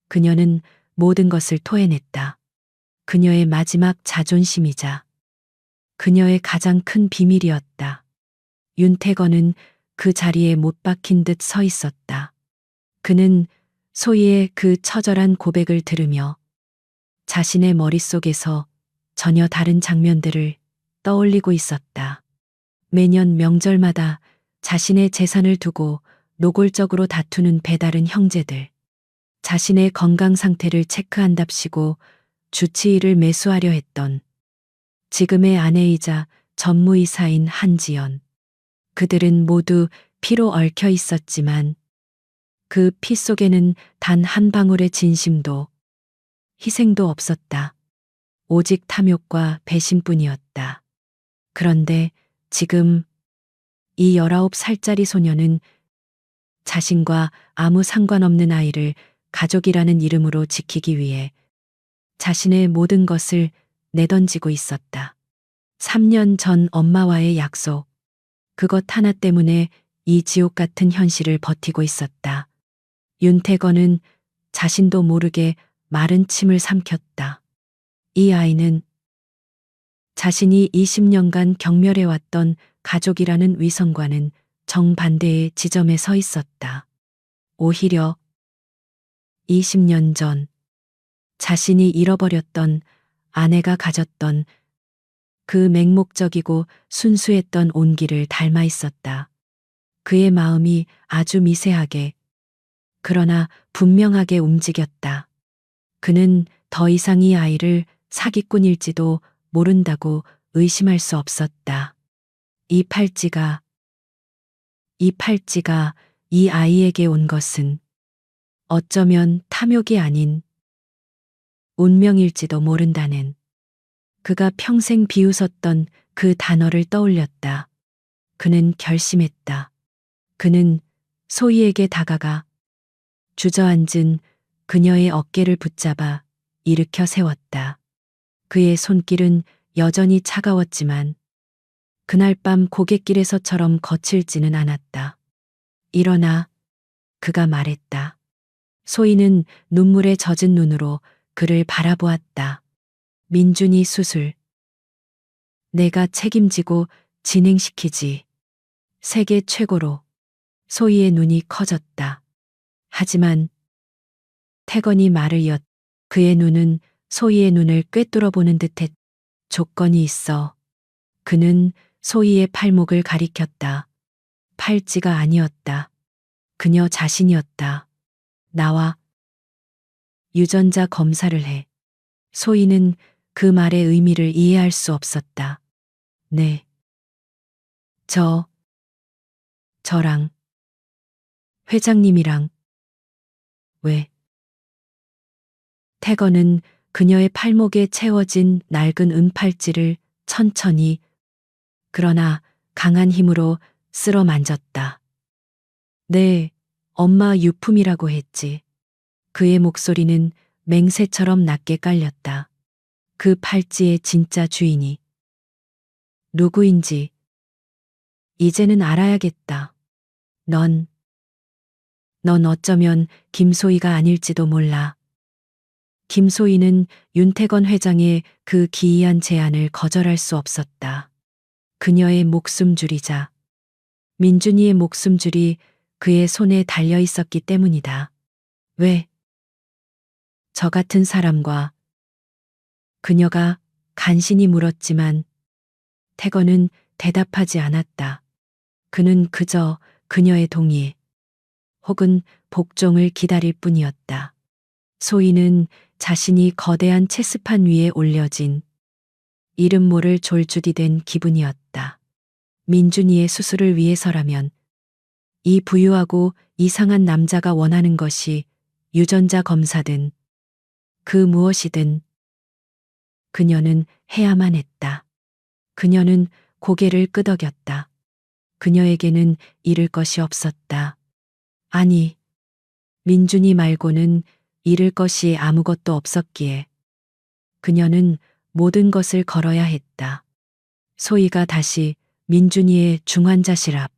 그녀는 모든 것을 토해냈다. 그녀의 마지막 자존심이자 그녀의 가장 큰 비밀이었다. 윤태건은 그 자리에 못 박힌 듯 서 있었다. 그는 소희의 그 처절한 고백을 들으며 자신의 머릿속에서 전혀 다른 장면들을 떠올리고 있었다. 매년 명절마다 자신의 재산을 두고 노골적으로 다투는 배다른 형제들. 자신의 건강 상태를 체크한답시고 주치의를 매수하려 했던 지금의 아내이자 전무이사인 한지연. 그들은 모두 피로 얽혀 있었지만 그 피 속에는 단 한 방울의 진심도 희생도 없었다. 오직 탐욕과 배신뿐이었다. 그런데 지금 이 19살짜리 소녀는 자신과 아무 상관없는 아이를 가족이라는 이름으로 지키기 위해 자신의 모든 것을 내던지고 있었다. 3년 전 엄마와의 약속. 그것 하나 때문에 이 지옥 같은 현실을 버티고 있었다. 윤태건은 자신도 모르게 마른 침을 삼켰다. 이 아이는 자신이 20년간 경멸해왔던 가족이라는 위선과는 정반대의 지점에 서 있었다. 오히려 20년 전 자신이 잃어버렸던 아내가 가졌던 그 맹목적이고 순수했던 온기를 닮아 있었다. 그의 마음이 아주 미세하게 그러나 분명하게 움직였다. 그는 더 이상 이 아이를 사기꾼일지도 모른다고 의심할 수 없었다. 이 팔찌가 이 아이에게 온 것은 어쩌면 탐욕이 아닌 운명일지도 모른다는 그가 평생 비웃었던 그 단어를 떠올렸다. 그는 결심했다. 그는 소희에게 다가가 주저앉은 그녀의 어깨를 붙잡아 일으켜 세웠다. 그의 손길은 여전히 차가웠지만 그날 밤 고갯길에서처럼 거칠지는 않았다. 일어나, 그가 말했다. 소희는 눈물에 젖은 눈으로 그를 바라보았다. 민준이 수술. 내가 책임지고 진행시키지. 세계 최고로. 소희의 눈이 커졌다. 하지만 태건이 말을 이었. 그의 눈은 소희의 눈을 꿰뚫어 보는 듯했. 조건이 있어. 그는 소희의 팔목을 가리켰다. 팔찌가 아니었다. 그녀 자신이었다. 나와 유전자 검사를 해. 소희는 그 말의 의미를 이해할 수 없었다. 네. 저랑 회장님이랑 왜? 태건은 그녀의 팔목에 채워진 낡은 은팔찌를 천천히 그러나 강한 힘으로 쓸어 만졌다. 네, 엄마 유품이라고 했지. 그의 목소리는 맹세처럼 낮게 깔렸다. 그 팔찌의 진짜 주인이 누구인지 이제는 알아야겠다. 넌 어쩌면 김소희가 아닐지도 몰라. 김소희는 윤태건 회장의 그 기이한 제안을 거절할 수 없었다. 그녀의 목숨줄이자 민준이의 목숨줄이 그의 손에 달려 있었기 때문이다. 왜? 저 같은 사람과 그녀가 간신히 물었지만 태건은 대답하지 않았다. 그는 그저 그녀의 동의 혹은 복종을 기다릴 뿐이었다. 소희는 자신이 거대한 체스판 위에 올려진 이름 모를 졸주디 된 기분이었다. 민준이의 수술을 위해서라면 이 부유하고 이상한 남자가 원하는 것이 유전자 검사든 그 무엇이든 그녀는 해야만 했다. 그녀는 고개를 끄덕였다. 그녀에게는 잃을 것이 없었다. 아니, 민준이 말고는 잃을 것이 아무것도 없었기에 그녀는 모든 것을 걸어야 했다. 소희가 다시 민준이의 중환자실 앞,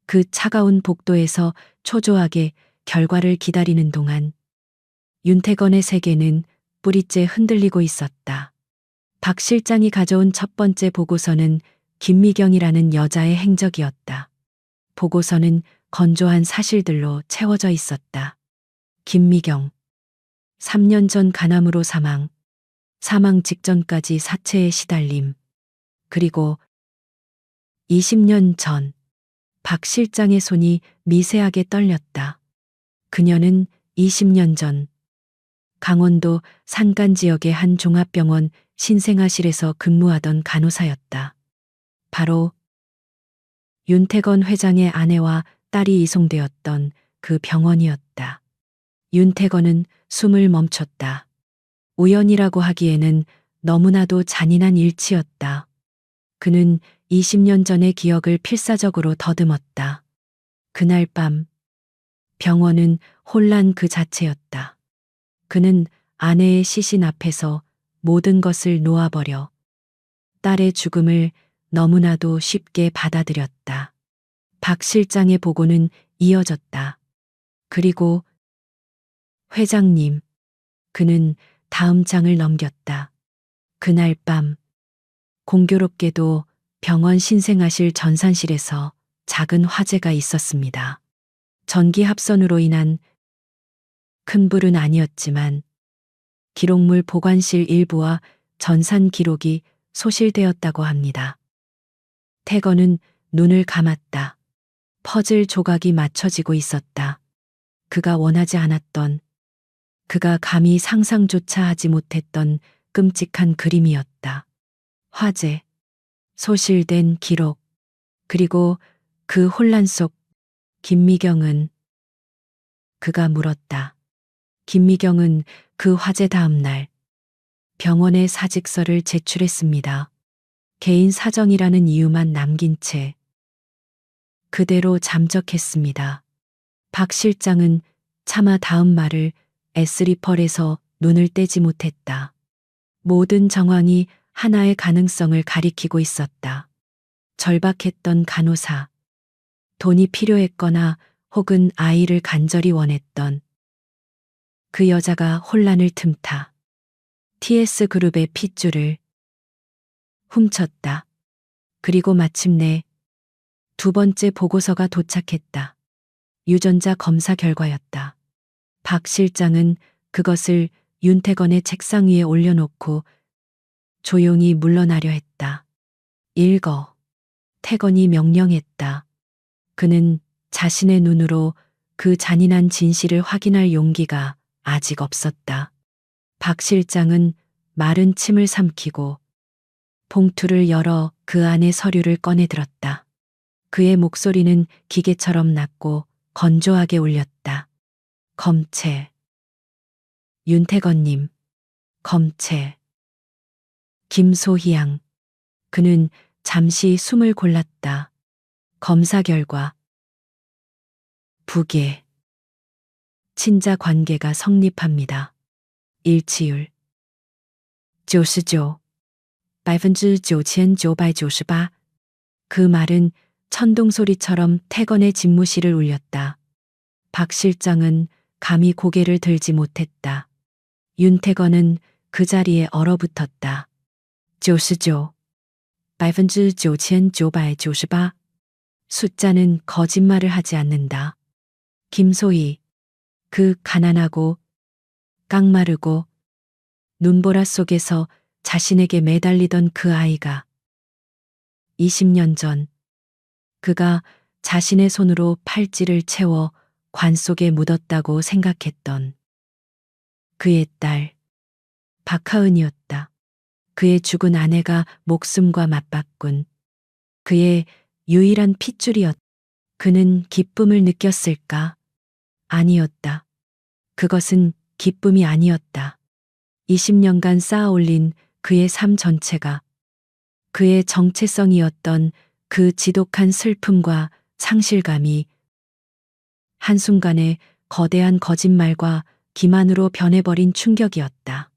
그 차가운 복도에서 초조하게 결과를 기다리는 동안 윤태건의 세계는 뿌리째 흔들리고 있었다. 박 실장이 가져온 첫 번째 보고서는 김미경이라는 여자의 행적이었다. 보고서는 건조한 사실들로 채워져 있었다. 김미경. 3년 전 간암으로 사망. 사망 직전까지 사체에 시달림. 그리고 20년 전 박 실장의 손이 미세하게 떨렸다. 그녀는 20년 전 강원도 산간 지역의 한 종합병원 신생아실에서 근무하던 간호사였다. 바로 윤태건 회장의 아내와 딸이 이송되었던 그 병원이었다. 윤태건은 숨을 멈췄다. 우연이라고 하기에는 너무나도 잔인한 일치였다. 그는 20년 전의 기억을 필사적으로 더듬었다. 그날 밤 병원은 혼란 그 자체였다. 그는 아내의 시신 앞에서 모든 것을 놓아버려 딸의 죽음을 너무나도 쉽게 받아들였다. 박 실장의 보고는 이어졌다. 그리고 회장님, 그는 다음 장을 넘겼다. 그날 밤 공교롭게도 병원 신생아실 전산실에서 작은 화재가 있었습니다. 전기 합선으로 인한 큰 불은 아니었지만 기록물 보관실 일부와 전산 기록이 소실되었다고 합니다. 태건은 눈을 감았다. 퍼즐 조각이 맞춰지고 있었다. 그가 원하지 않았던, 그가 감히 상상조차 하지 못했던 끔찍한 그림이었다. 화재, 소실된 기록, 그리고 그 혼란 속 김미경은, 그가 물었다. 김미경은 그 화재 다음 날 병원에 사직서를 제출했습니다. 개인 사정이라는 이유만 남긴 채 그대로 잠적했습니다. 박 실장은 차마 다음 말을 에스리펄에서 눈을 떼지 못했다. 모든 정황이 하나의 가능성을 가리키고 있었다. 절박했던 간호사, 돈이 필요했거나 혹은 아이를 간절히 원했던 그 여자가 혼란을 틈타 TS그룹의 핏줄을 훔쳤다. 그리고 마침내 두 번째 보고서가 도착했다. 유전자 검사 결과였다. 박 실장은 그것을 윤태건의 책상 위에 올려놓고 조용히 물러나려 했다. 읽어. 태건이 명령했다. 그는 자신의 눈으로 그 잔인한 진실을 확인할 용기가 아직 없었다. 박 실장은 마른 침을 삼키고 봉투를 열어 그 안에 서류를 꺼내들었다. 그의 목소리는 기계처럼 낮고 건조하게 울렸다. 검체. 윤태건님. 검체. 김소희양. 그는 잠시 숨을 골랐다. 검사 결과. 부계. 친자 관계가 성립합니다. 일치율. 99. 99,998. 그 말은 천둥소리처럼 태건의 집무실을 울렸다. 박 실장은 감히 고개를 들지 못했다. 윤태건은 그 자리에 얼어붙었다. 99. 99,998. 숫자는 거짓말을 하지 않는다. 김소희. 그 가난하고 깡마르고 눈보라 속에서 자신에게 매달리던 그 아이가 20년 전 그가 자신의 손으로 팔찌를 채워 관 속에 묻었다고 생각했던 그의 딸 박하은이었다. 그의 죽은 아내가 목숨과 맞바꾼 그의 유일한 핏줄이었다. 그는 기쁨을 느꼈을까? 아니었다. 그것은 기쁨이 아니었다. 20년간 쌓아 올린 그의 삶 전체가 그의 정체성이었던 그 지독한 슬픔과 상실감이 한순간에 거대한 거짓말과 기만으로 변해버린 충격이었다.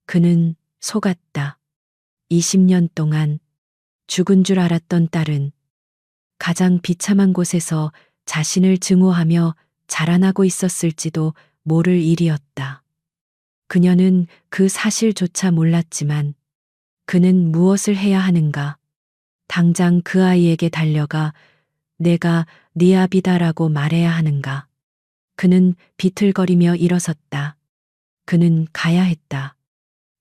그는 속았다. 20년 동안 죽은 줄 알았던 딸은 가장 비참한 곳에서 자신을 증오하며 자라나고 있었을지도 모를 일이었다. 그녀는 그 사실조차 몰랐지만 그는 무엇을 해야 하는가? 당장 그 아이에게 달려가 내가 네 아비다라고 말해야 하는가? 그는 비틀거리며 일어섰다. 그는 가야 했다.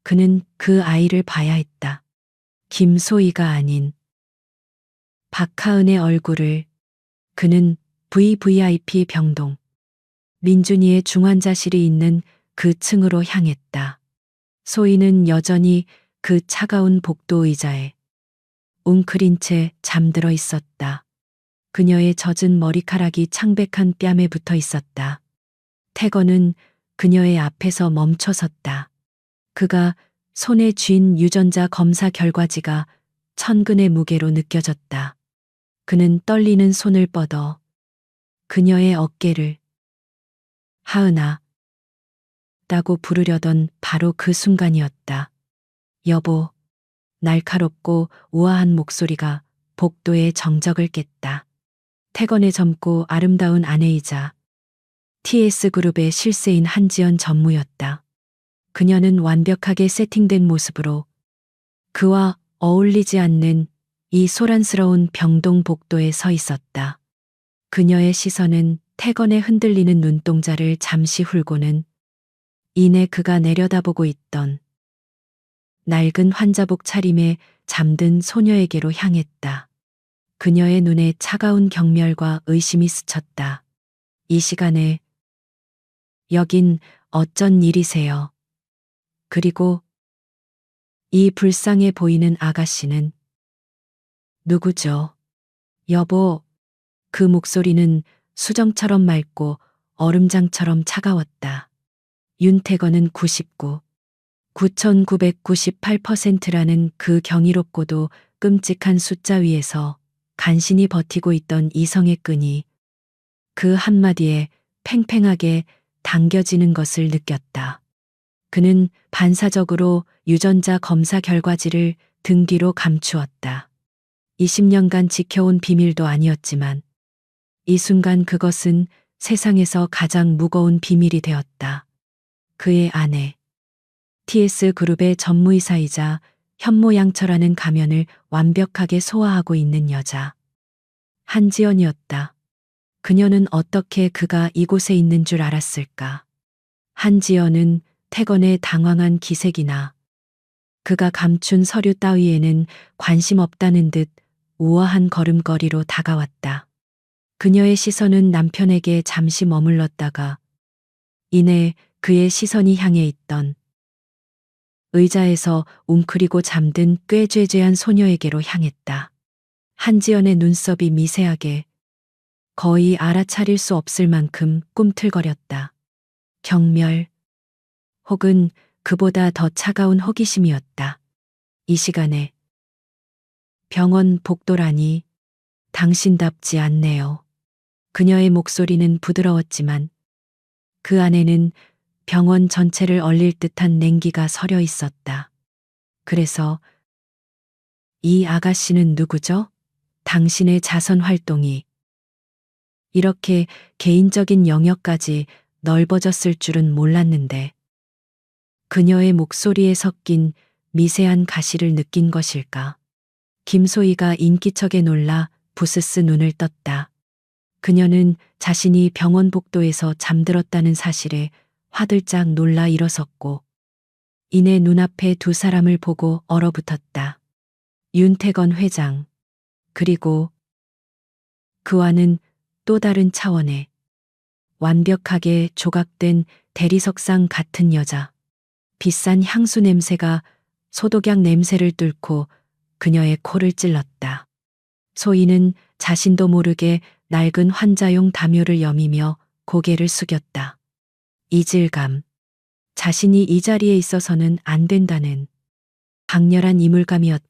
그는 그 아이를 봐야 했다. 김소희가 아닌 박하은의 얼굴을. 그는 VVIP 병동 민준이의 중환자실이 있는 그 층으로 향했다. 소희는 여전히 그 차가운 복도 의자에 웅크린 채 잠들어 있었다. 그녀의 젖은 머리카락이 창백한 뺨에 붙어 있었다. 태건은 그녀의 앞에서 멈춰 섰다. 그가 손에 쥔 유전자 검사 결과지가 천근의 무게로 느껴졌다. 그는 떨리는 손을 뻗어 그녀의 어깨를 하은아 라고 부르려던 바로 그 순간이었다. 여보. 날카롭고 우아한 목소리가 복도의 정적을 깼다. 태건의 젊고 아름다운 아내이자 TS그룹의 실세인 한지연 전무였다. 그녀는 완벽하게 세팅된 모습으로 그와 어울리지 않는 이 소란스러운 병동 복도에 서 있었다. 그녀의 시선은 태건의 흔들리는 눈동자를 잠시 훑고는 이내 그가 내려다보고 있던 낡은 환자복 차림에 잠든 소녀에게로 향했다. 그녀의 눈에 차가운 경멸과 의심이 스쳤다. 이 시간에 여긴 어쩐 일이세요? 그리고 이 불쌍해 보이는 아가씨는 누구죠? 여보. 그 목소리는 수정처럼 맑고 얼음장처럼 차가웠다. 윤태건은 99,998%라는 그 경이롭고도 끔찍한 숫자 위에서 간신히 버티고 있던 이성의 끈이 그 한마디에 팽팽하게 당겨지는 것을 느꼈다. 그는 반사적으로 유전자 검사 결과지를 등 뒤로 감추었다. 20년간 지켜온 비밀도 아니었지만 이 순간 그것은 세상에서 가장 무거운 비밀이 되었다. 그의 아내, TS그룹의 전무이사이자 현모양처라는 가면을 완벽하게 소화하고 있는 여자. 한지연이었다. 그녀는 어떻게 그가 이곳에 있는 줄 알았을까? 한지연은 태건의 당황한 기색이나 그가 감춘 서류 따위에는 관심 없다는 듯 우아한 걸음걸이로 다가왔다. 그녀의 시선은 남편에게 잠시 머물렀다가 이내 그의 시선이 향해 있던 의자에서 웅크리고 잠든 꾀죄죄한 소녀에게로 향했다. 한지연의 눈썹이 미세하게 거의 알아차릴 수 없을 만큼 꿈틀거렸다. 경멸 혹은 그보다 더 차가운 호기심이었다. 이 시간에 병원 복도라니 당신답지 않네요. 그녀의 목소리는 부드러웠지만 그 안에는 병원 전체를 얼릴 듯한 냉기가 서려 있었다. 그래서 이 아가씨는 누구죠? 당신의 자선 활동이 이렇게 개인적인 영역까지 넓어졌을 줄은 몰랐는데 그녀의 목소리에 섞인 미세한 가시를 느낀 것일까? 김소희가 인기척에 놀라 부스스 눈을 떴다. 그녀는 자신이 병원 복도에서 잠들었다는 사실에 화들짝 놀라 일어섰고 이내 눈앞에 두 사람을 보고 얼어붙었다. 윤태건 회장, 그리고 그와는 또 다른 차원의 완벽하게 조각된 대리석상 같은 여자. 비싼 향수 냄새가 소독약 냄새를 뚫고 그녀의 코를 찔렀다. 소희는 자신도 모르게 낡은 환자용 담요를 여미며 고개를 숙였다. 이질감. 자신이 이 자리에 있어서는 안 된다는 강렬한 이물감이었다.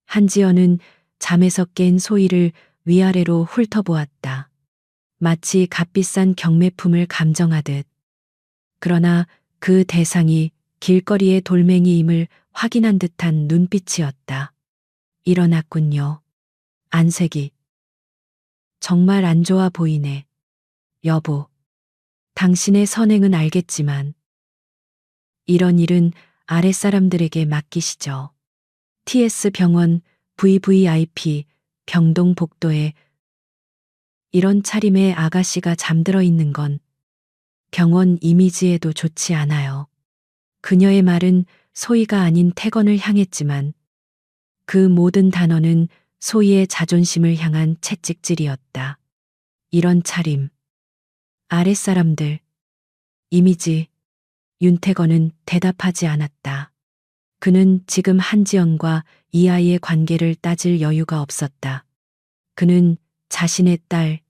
한지연은 잠에서 깬 소희를 위아래로 훑어보았다. 마치 값비싼 경매품을 감정하듯. 그러나 그 대상이 길거리의 돌멩이임을 확인한 듯한 눈빛이었다. 일어났군요. 안색이 정말 안 좋아 보이네. 여보, 당신의 선행은 알겠지만 이런 일은 아랫사람들에게 맡기시죠. TS 병원 VVIP 병동 복도에 이런 차림의 아가씨가 잠들어 있는 건 병원 이미지에도 좋지 않아요. 그녀의 말은 소희가 아닌 태건을 향했지만 그 모든 단어는 소희의 자존심을 향한 채찍질이었다. 이런 차림. 아랫사람들. 이미지. 윤태건은 대답하지 않았다. 그는 지금 한지연과 이 아이의 관계를 따질 여유가 없었다. 그는 자신의 딸,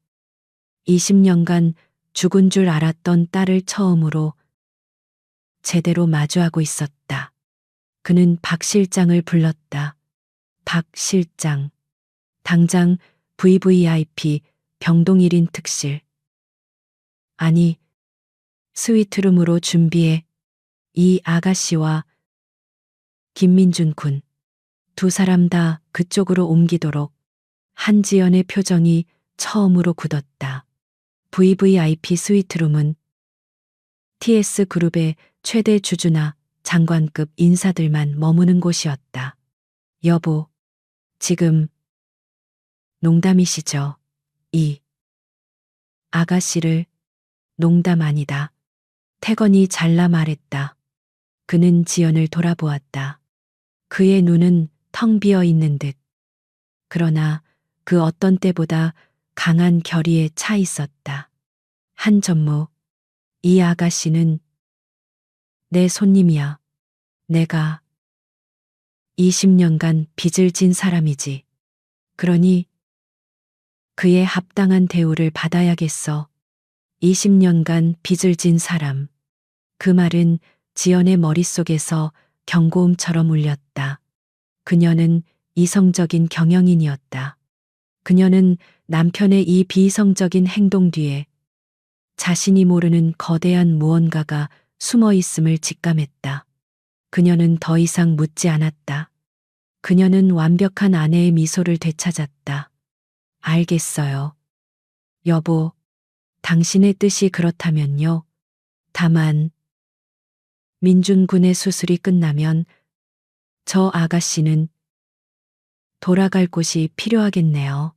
20년간 죽은 줄 알았던 딸을 처음으로 제대로 마주하고 있었다. 그는 박 실장을 불렀다. 박 실장. 당장 VVIP 병동 1인 특실. 아니, 스위트룸으로 준비해. 이 아가씨와 김민준 군. 두 사람 다 그쪽으로 옮기도록. 한지연의 표정이 처음으로 굳었다. VVIP 스위트룸은 TS그룹의 최대 주주나 장관급 인사들만 머무는 곳이었다. 여보, 지금 농담이시죠? 이 아가씨를 농담 아니다. 태건이 잘라 말했다. 그는 지연을 돌아보았다. 그의 눈은 텅 비어 있는 듯. 그러나 그 어떤 때보다 강한 결의에 차 있었다. 한전무, 이 아가씨는 내 손님이야. 내가 20년간 빚을 진 사람이지. 그러니 그에 합당한 대우를 받아야겠어. 20년간 빚을 진 사람. 그 말은 지연의 머릿속에서 경고음처럼 울렸다. 그녀는 이성적인 경영인이었다. 그녀는 남편의 이 비이성적인 행동 뒤에 자신이 모르는 거대한 무언가가 숨어 있음을 직감했다. 그녀는 더 이상 묻지 않았다. 그녀는 완벽한 아내의 미소를 되찾았다. 알겠어요. 여보, 당신의 뜻이 그렇다면요. 다만 민준 군의 수술이 끝나면 저 아가씨는 돌아갈 곳이 필요하겠네요.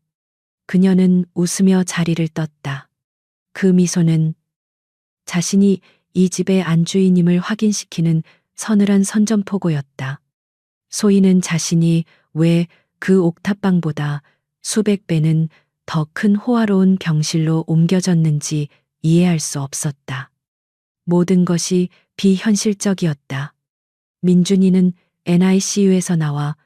그녀는 웃으며 자리를 떴다. 그 미소는 자신이 이 집의 안주인임을 확인시키는 서늘한 선전포고였다. 소희는 자신이 왜 그 옥탑방보다 수백 배는 더 큰 호화로운 병실로 옮겨졌는지 이해할 수 없었다. 모든 것이 비현실적이었다. 민준이는 NICU에서 나와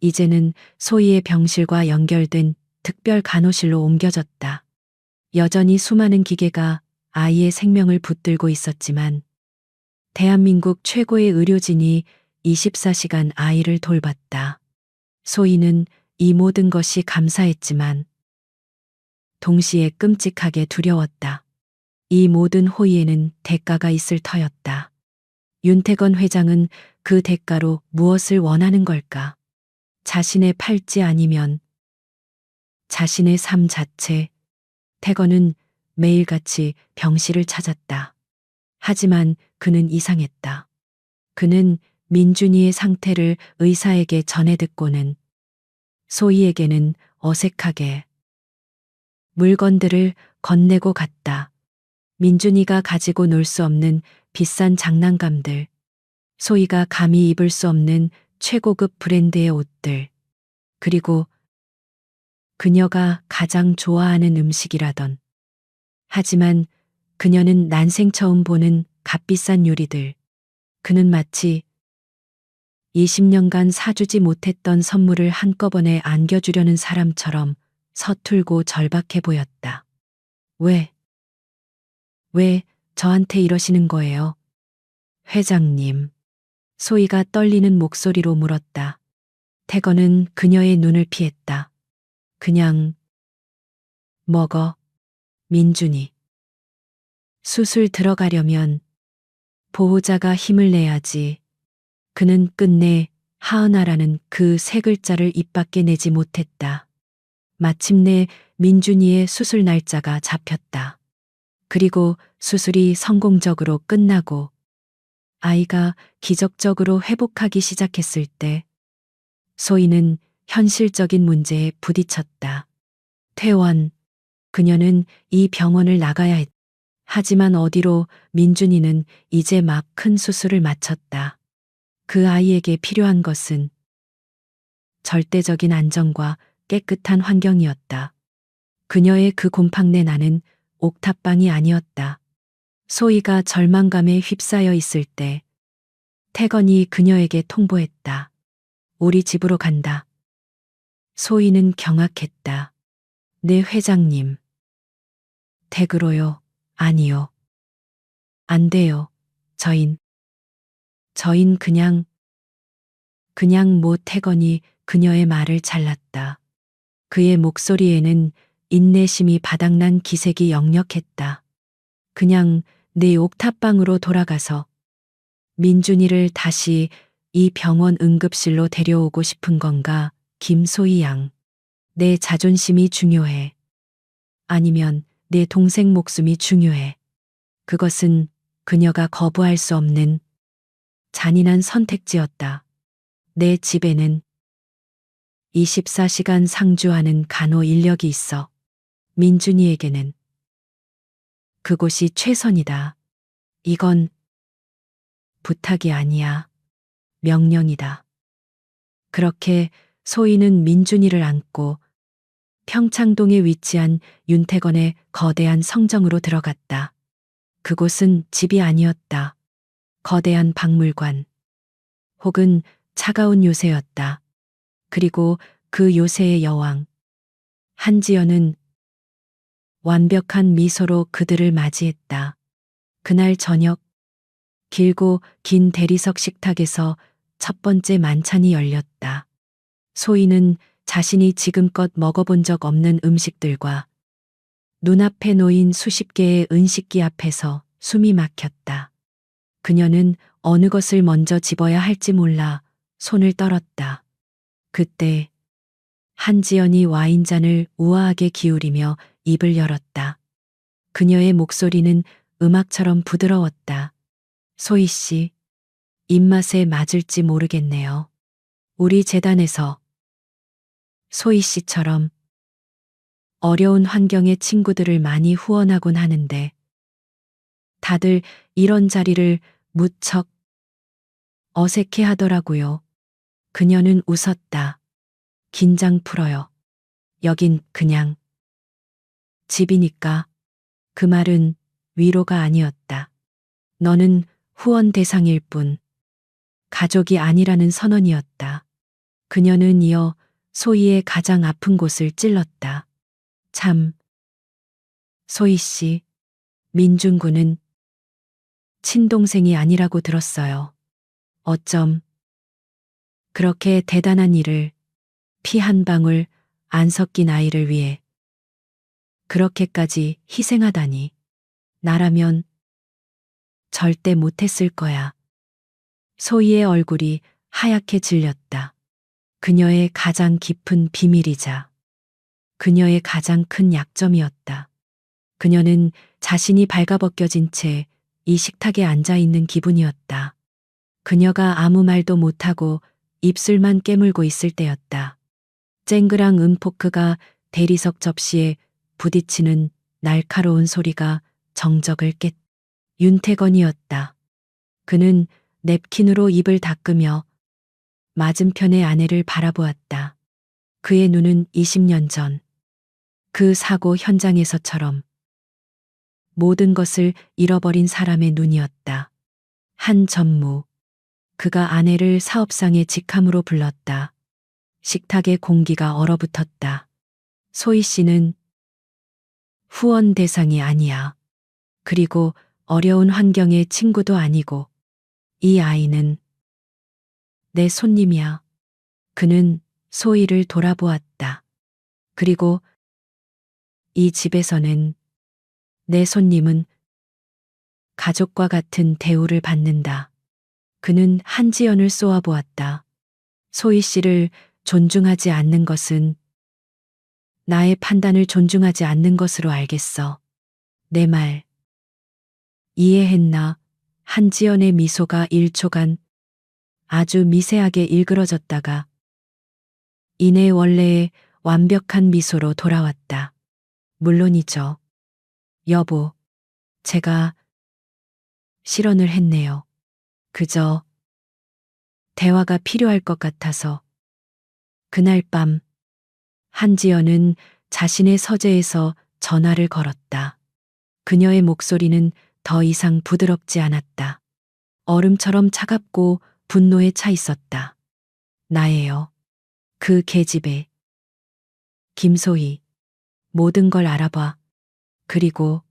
이제는 소희의 병실과 연결된 특별 간호실로 옮겨졌다. 여전히 수많은 기계가 아이의 생명을 붙들고 있었지만 대한민국 최고의 의료진이 24시간 아이를 돌봤다. 소희는 이 모든 것이 감사했지만 동시에 끔찍하게 두려웠다. 이 모든 호의에는 대가가 있을 터였다. 윤태건 회장은 그 대가로 무엇을 원하는 걸까? 자신의 팔찌 아니면 자신의 삶 자체. 태건은 매일같이 병실을 찾았다. 하지만 그는 이상했다. 그는 민준이의 상태를 의사에게 전해 듣고는 소희에게는 어색하게 물건들을 건네고 갔다. 민준이가 가지고 놀 수 없는 비싼 장난감들, 소희가 감히 입을 수 없는 최고급 브랜드의 옷들, 그리고 그녀가 가장 좋아하는 음식이라던. 하지만 그녀는 난생 처음 보는 값비싼 유리들. 그는 마치 20년간 사주지 못했던 선물을 한꺼번에 안겨주려는 사람처럼 서툴고 절박해 보였다. 왜, 왜 저한테 이러시는 거예요? 회장님. 소희가 떨리는 목소리로 물었다. 태건은 그녀의 눈을 피했다. 그냥 먹어. 민준이. 수술 들어가려면 보호자가 힘을 내야지. 그는 끝내 하은아라는 그 세 글자를 입 밖에 내지 못했다. 마침내 민준이의 수술 날짜가 잡혔다. 그리고 수술이 성공적으로 끝나고 아이가 기적적으로 회복하기 시작했을 때 소희는 현실적인 문제에 부딪혔다. 퇴원. 그녀는 이 병원을 나가야 했다. 하지만 어디로? 민준이는 이제 막 큰 수술을 마쳤다. 그 아이에게 필요한 것은 절대적인 안정과 깨끗한 환경이었다. 그녀의 그 곰팡내 나는 옥탑방이 아니었다. 소희가 절망감에 휩싸여 있을 때 태건이 그녀에게 통보했다. 우리 집으로 간다. 소희는 경악했다. 네 회장님. 댁으로요? 아니요. 안 돼요. 저흰 그냥 뭐 태건이 그녀의 말을 잘랐다. 그의 목소리에는 인내심이 바닥난 기색이 역력했다. 그냥 내 옥탑방으로 돌아가서 민준이를 다시 이 병원 응급실로 데려오고 싶은 건가, 김소희 양. 내 자존심이 중요해. 아니면 내 동생 목숨이 중요해. 그것은 그녀가 거부할 수 없는 잔인한 선택지였다. 내 집에는 24시간 상주하는 간호 인력이 있어. 민준이에게는 그곳이 최선이다. 이건 부탁이 아니야. 명령이다. 그렇게 소희는 민준이를 안고 평창동에 위치한 윤태건의 거대한 성정으로 들어갔다. 그곳은 집이 아니었다. 거대한 박물관. 혹은 차가운 요새였다. 그리고 그 요새의 여왕. 한지연은 완벽한 미소로 그들을 맞이했다. 그날 저녁, 길고 긴 대리석 식탁에서 첫 번째 만찬이 열렸다. 소희는 자신이 지금껏 먹어본 적 없는 음식들과 눈앞에 놓인 수십 개의 은식기 앞에서 숨이 막혔다. 그녀는 어느 것을 먼저 집어야 할지 몰라 손을 떨었다. 그때 한지연이 와인잔을 우아하게 기울이며 입을 열었다. 그녀의 목소리는 음악처럼 부드러웠다. 소희 씨, 입맛에 맞을지 모르겠네요. 우리 재단에서 소희 씨처럼 어려운 환경의 친구들을 많이 후원하곤 하는데 다들 이런 자리를 무척 어색해 하더라고요. 그녀는 웃었다. 긴장 풀어요. 여긴 그냥 집이니까. 그 말은 위로가 아니었다. 너는 후원 대상일 뿐 가족이 아니라는 선언이었다. 그녀는 이어 소희의 가장 아픈 곳을 찔렀다. 참, 소희 씨, 민준군은 친동생이 아니라고 들었어요. 어쩜 그렇게 대단한 일을 피 한 방울 안 섞인 아이를 위해 그렇게까지 희생하다니. 나라면 절대 못했을 거야. 소희의 얼굴이 하얗게 질렸다. 그녀의 가장 깊은 비밀이자 그녀의 가장 큰 약점이었다. 그녀는 자신이 발가벗겨진 채 이 식탁에 앉아 있는 기분이었다. 그녀가 아무 말도 못하고 입술만 깨물고 있을 때였다. 쨍그랑 은포크가 대리석 접시에 부딪히는 날카로운 소리가 정적을 깼. 윤태건이었다. 그는 냅킨으로 입을 닦으며 맞은편의 아내를 바라보았다. 그의 눈은 20년 전 그 사고 현장에서처럼 모든 것을 잃어버린 사람의 눈이었다. 한 전무. 그가 아내를 사업상의 직함으로 불렀다. 식탁의 공기가 얼어붙었다. 소희 씨는 후원 대상이 아니야. 그리고 어려운 환경의 친구도 아니고 이 아이는 내 손님이야. 그는 소희를 돌아보았다. 그리고 이 집에서는 내 손님은 가족과 같은 대우를 받는다. 그는 한지연을 쏘아보았다. 소희 씨를 존중하지 않는 것은 나의 판단을 존중하지 않는 것으로 알겠어. 내 말 이해했나? 한지연의 미소가 1초간 아주 미세하게 일그러졌다가 이내 원래의 완벽한 미소로 돌아왔다. 물론이죠. 여보, 제가 실언을 했네요. 그저 대화가 필요할 것 같아서. 그날 밤 한지연은 자신의 서재에서 전화를 걸었다. 그녀의 목소리는 더 이상 부드럽지 않았다. 얼음처럼 차갑고 분노에 차 있었다. 나예요. 그 계집애. 김소희. 모든 걸 알아봐. 그리고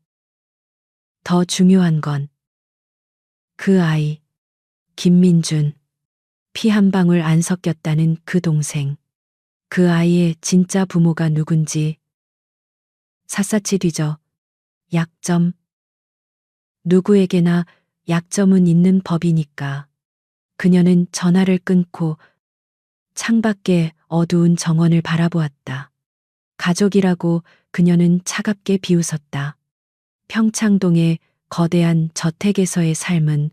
더 중요한 건 그 아이. 김민준. 피 한 방울 안 섞였다는 그 동생. 그 아이의 진짜 부모가 누군지 샅샅이 뒤져. 약점. 누구에게나 약점은 있는 법이니까. 그녀는 전화를 끊고 창밖의 어두운 정원을 바라보았다. 가족이라고 그녀는 차갑게 비웃었다. 평창동의 거대한 저택에서의 삶은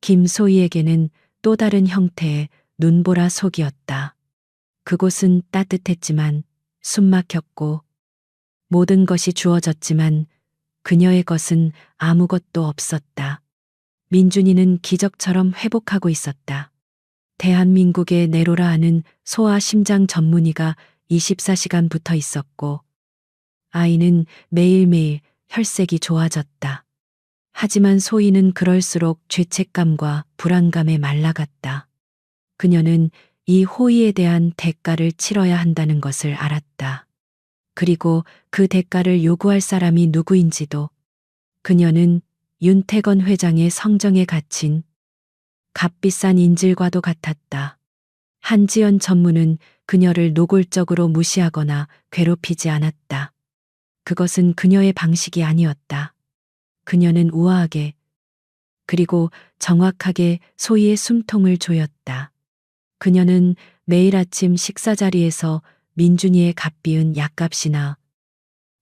김소희에게는 또 다른 형태의 눈보라 속이었다. 그곳은 따뜻했지만 숨막혔고 모든 것이 주어졌지만 그녀의 것은 아무것도 없었다. 민준이는 기적처럼 회복하고 있었다. 대한민국의 내로라 하는 소아 심장 전문의가 24시간 붙어 있었고 아이는 매일매일 혈색이 좋아졌다. 하지만 소희는 그럴수록 죄책감과 불안감에 말라갔다. 그녀는 이 호의에 대한 대가를 치러야 한다는 것을 알았다. 그리고 그 대가를 요구할 사람이 누구인지도. 그녀는 윤태건 회장의 성정에 갇힌 값비싼 인질과도 같았다. 한지연 전무는 그녀를 노골적으로 무시하거나 괴롭히지 않았다. 그것은 그녀의 방식이 아니었다. 그녀는 우아하게 그리고 정확하게 소희의 숨통을 조였다. 그녀는 매일 아침 식사 자리에서 민준이의 값비은 약값이나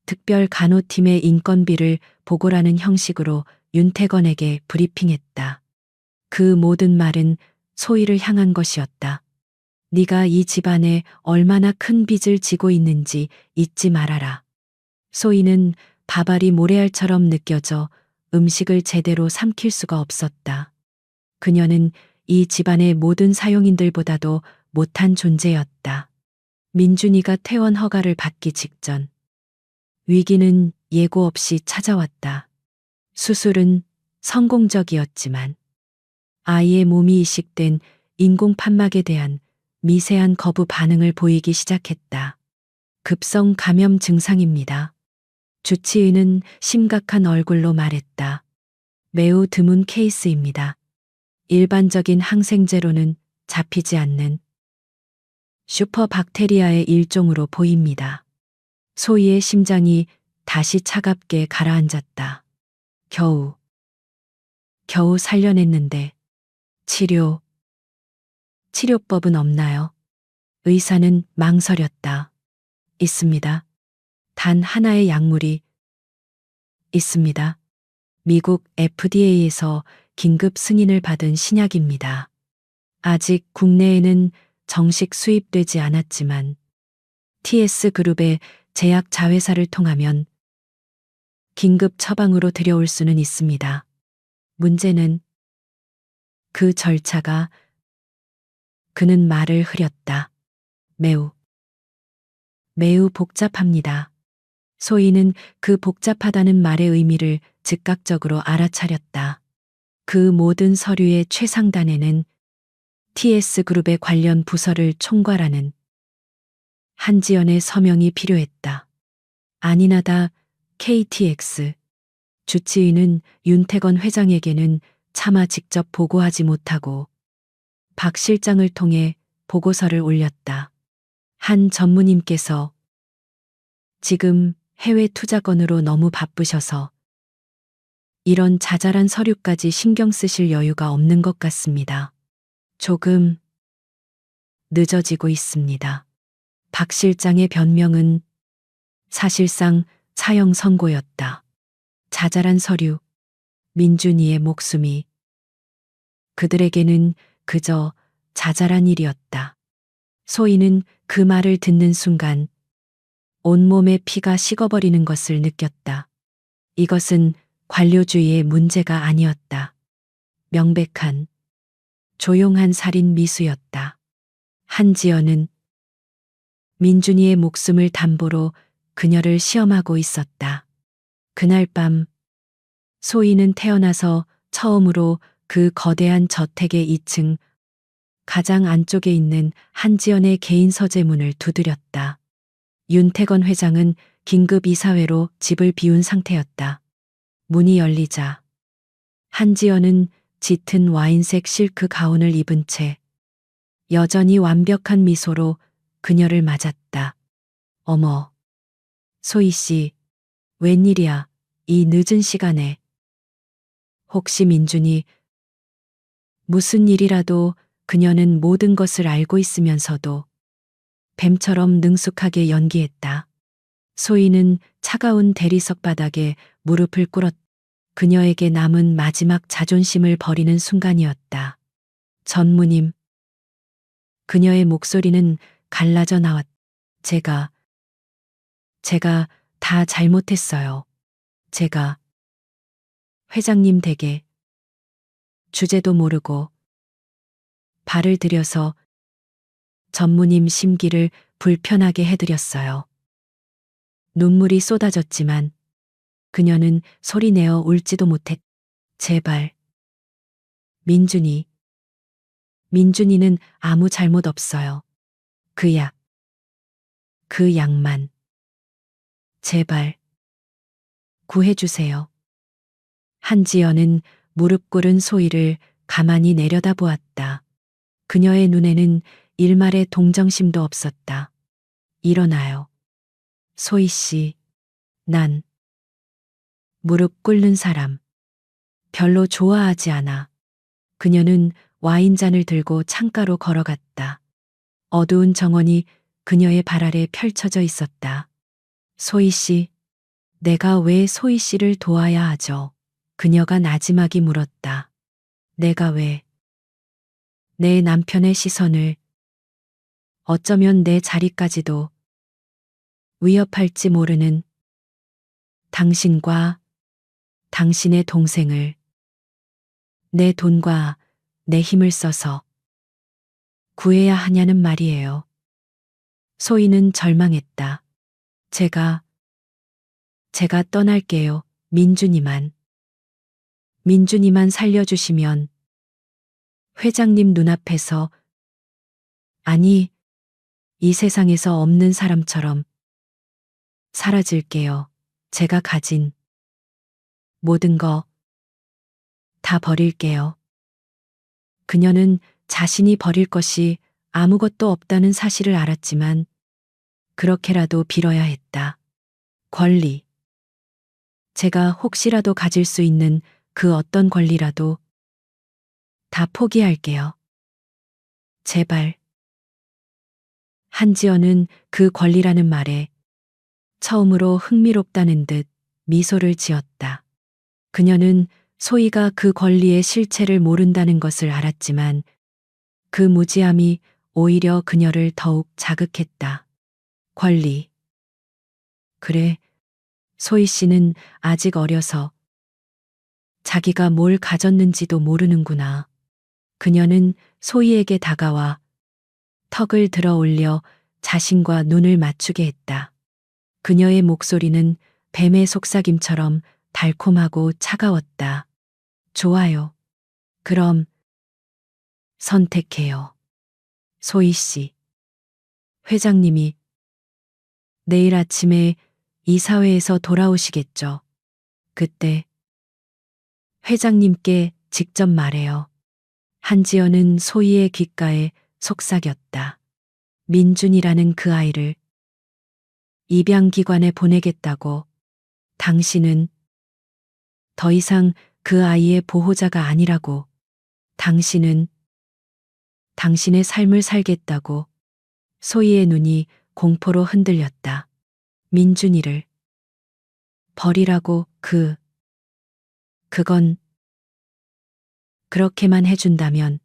특별 간호팀의 인건비를 보고라는 형식으로 윤태건에게 브리핑했다. 그 모든 말은 소희를 향한 것이었다. 네가 이 집안에 얼마나 큰 빚을 지고 있는지 잊지 말아라. 소희는 밥알이 모래알처럼 느껴져 음식을 제대로 삼킬 수가 없었다. 그녀는 이 집안의 모든 사용인들보다도 못한 존재였다. 민준이가 퇴원 허가를 받기 직전 위기는 예고 없이 찾아왔다. 수술은 성공적이었지만 아이의 몸이 이식된 인공 판막에 대한 미세한 거부 반응을 보이기 시작했다. 급성 감염 증상입니다. 주치의는 심각한 얼굴로 말했다. 매우 드문 케이스입니다. 일반적인 항생제로는 잡히지 않는 슈퍼박테리아의 일종으로 보입니다. 소희의 심장이 다시 차갑게 가라앉았다. 겨우 살려냈는데 치료법은 없나요? 의사는 망설였다. 있습니다. 단 하나의 약물이 있습니다. 미국 FDA에서 긴급 승인을 받은 신약입니다. 아직 국내에는 정식 수입되지 않았지만 TS그룹의 제약 자회사를 통하면 긴급 처방으로 들여올 수는 있습니다. 문제는 그 절차가. 그는 말을 흐렸다. 매우 복잡합니다. 소희는 그 복잡하다는 말의 의미를 즉각적으로 알아차렸다. 그 모든 서류의 최상단에는 TS그룹의 관련 부서를 총괄하는 한지연의 서명이 필요했다. 안인하다 KTX 주치의는 윤태건 회장에게는 차마 직접 보고하지 못하고 박 실장을 통해 보고서를 올렸다. 한 전무님께서 지금 해외 투자건으로 너무 바쁘셔서 이런 자잘한 서류까지 신경 쓰실 여유가 없는 것 같습니다. 조금 늦어지고 있습니다. 박 실장의 변명은 사실상 사형 선고였다. 자잘한 서류, 민준이의 목숨이 그들에게는 그저 자잘한 일이었다. 소희는 그 말을 듣는 순간 온몸의 피가 식어버리는 것을 느꼈다. 이것은 관료주의의 문제가 아니었다. 명백한, 조용한 살인 미수였다. 한지연은 민준이의 목숨을 담보로 그녀를 시험하고 있었다. 그날 밤 소희는 태어나서 처음으로 그 거대한 저택의 2층 가장 안쪽에 있는 한지연의 개인 서재문을 두드렸다. 윤태건 회장은 긴급 이사회로 집을 비운 상태였다. 문이 열리자 한지연은 짙은 와인색 실크 가운을 입은 채 여전히 완벽한 미소로 그녀를 맞았다. 어머, 소희 씨, 웬일이야, 이 늦은 시간에. 혹시 민준이 무슨 일이라도 그녀는 모든 것을 알고 있으면서도 뱀처럼 능숙하게 연기했다. 소희는 차가운 대리석 바닥에 무릎을 꿇었. 그녀에게 남은 마지막 자존심을 버리는 순간이었다. 전무님. 그녀의 목소리는 갈라져 나왔. 제가 다 잘못했어요. 제가 회장님 댁에 주제도 모르고 발을 들여서 전무님 심기를 불편하게 해드렸어요. 눈물이 쏟아졌지만 그녀는 소리내어 울지도 못했. 제발. 민준이는 아무 잘못 없어요. 그 약만. 제발. 구해주세요. 한지연은 무릎 꿇은 소희를 가만히 내려다보았다. 그녀의 눈에는 일말의 동정심도 없었다. 일어나요. 소희 씨, 난 무릎 꿇는 사람 별로 좋아하지 않아. 그녀는 와인잔을 들고 창가로 걸어갔다. 어두운 정원이 그녀의 발 아래 펼쳐져 있었다. 소희 씨, 내가 왜 소희 씨를 도와야 하죠? 그녀가 나지막이 물었다. 내가 왜 내 남편의 시선을 어쩌면 내 자리까지도 위협할지 모르는 당신과 당신의 동생을 내 돈과 내 힘을 써서 구해야 하냐는 말이에요. 소희는 절망했다. 제가 떠날게요. 민준이만 살려주시면 회장님 눈앞에서 아니, 이 세상에서 없는 사람처럼 사라질게요. 제가 가진 모든 거 다 버릴게요. 그녀는 자신이 버릴 것이 아무것도 없다는 사실을 알았지만 그렇게라도 빌어야 했다. 권리. 제가 혹시라도 가질 수 있는 그 어떤 권리라도 다 포기할게요. 제발. 한지연은 그 권리라는 말에 처음으로 흥미롭다는 듯 미소를 지었다. 그녀는 소희가 그 권리의 실체를 모른다는 것을 알았지만 그 무지함이 오히려 그녀를 더욱 자극했다. 권리. 그래, 소희 씨는 아직 어려서 자기가 뭘 가졌는지도 모르는구나. 그녀는 소희에게 다가와 턱을 들어 올려 자신과 눈을 맞추게 했다. 그녀의 목소리는 뱀의 속삭임처럼 달콤하고 차가웠다. 좋아요. 그럼 선택해요. 소희 씨. 회장님이 내일 아침에 이사회에서 돌아오시겠죠. 그때 회장님께 직접 말해요. 한지연은 소희의 귓가에 속삭였다. 민준이라는 그 아이를 입양기관에 보내겠다고. 당신은 더 이상 그 아이의 보호자가 아니라고. 당신은 당신의 삶을 살겠다고. 소희의 눈이 공포로 흔들렸다. 민준이를 버리라고. 그건 그렇게만 해준다면.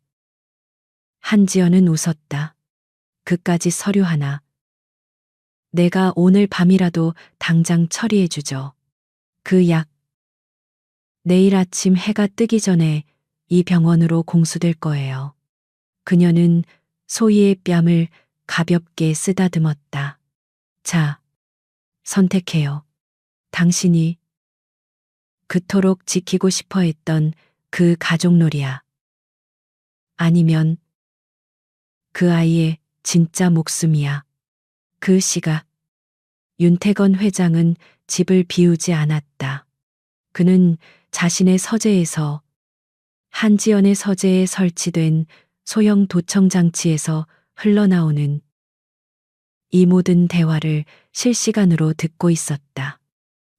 한지연은 웃었다. 그까지 서류 하나. 내가 오늘 밤이라도 당장 처리해주죠. 그 약. 내일 아침 해가 뜨기 전에 이 병원으로 공수될 거예요. 그녀는 소희의 뺨을 가볍게 쓰다듬었다. 자, 선택해요. 당신이 그토록 지키고 싶어 했던 그 가족놀이야. 아니면 그 아이의 진짜 목숨이야. 그 시각 윤태건 회장은 집을 비우지 않았다. 그는 자신의 서재에서 한지연의 서재에 설치된 소형 도청 장치에서 흘러나오는 이 모든 대화를 실시간으로 듣고 있었다.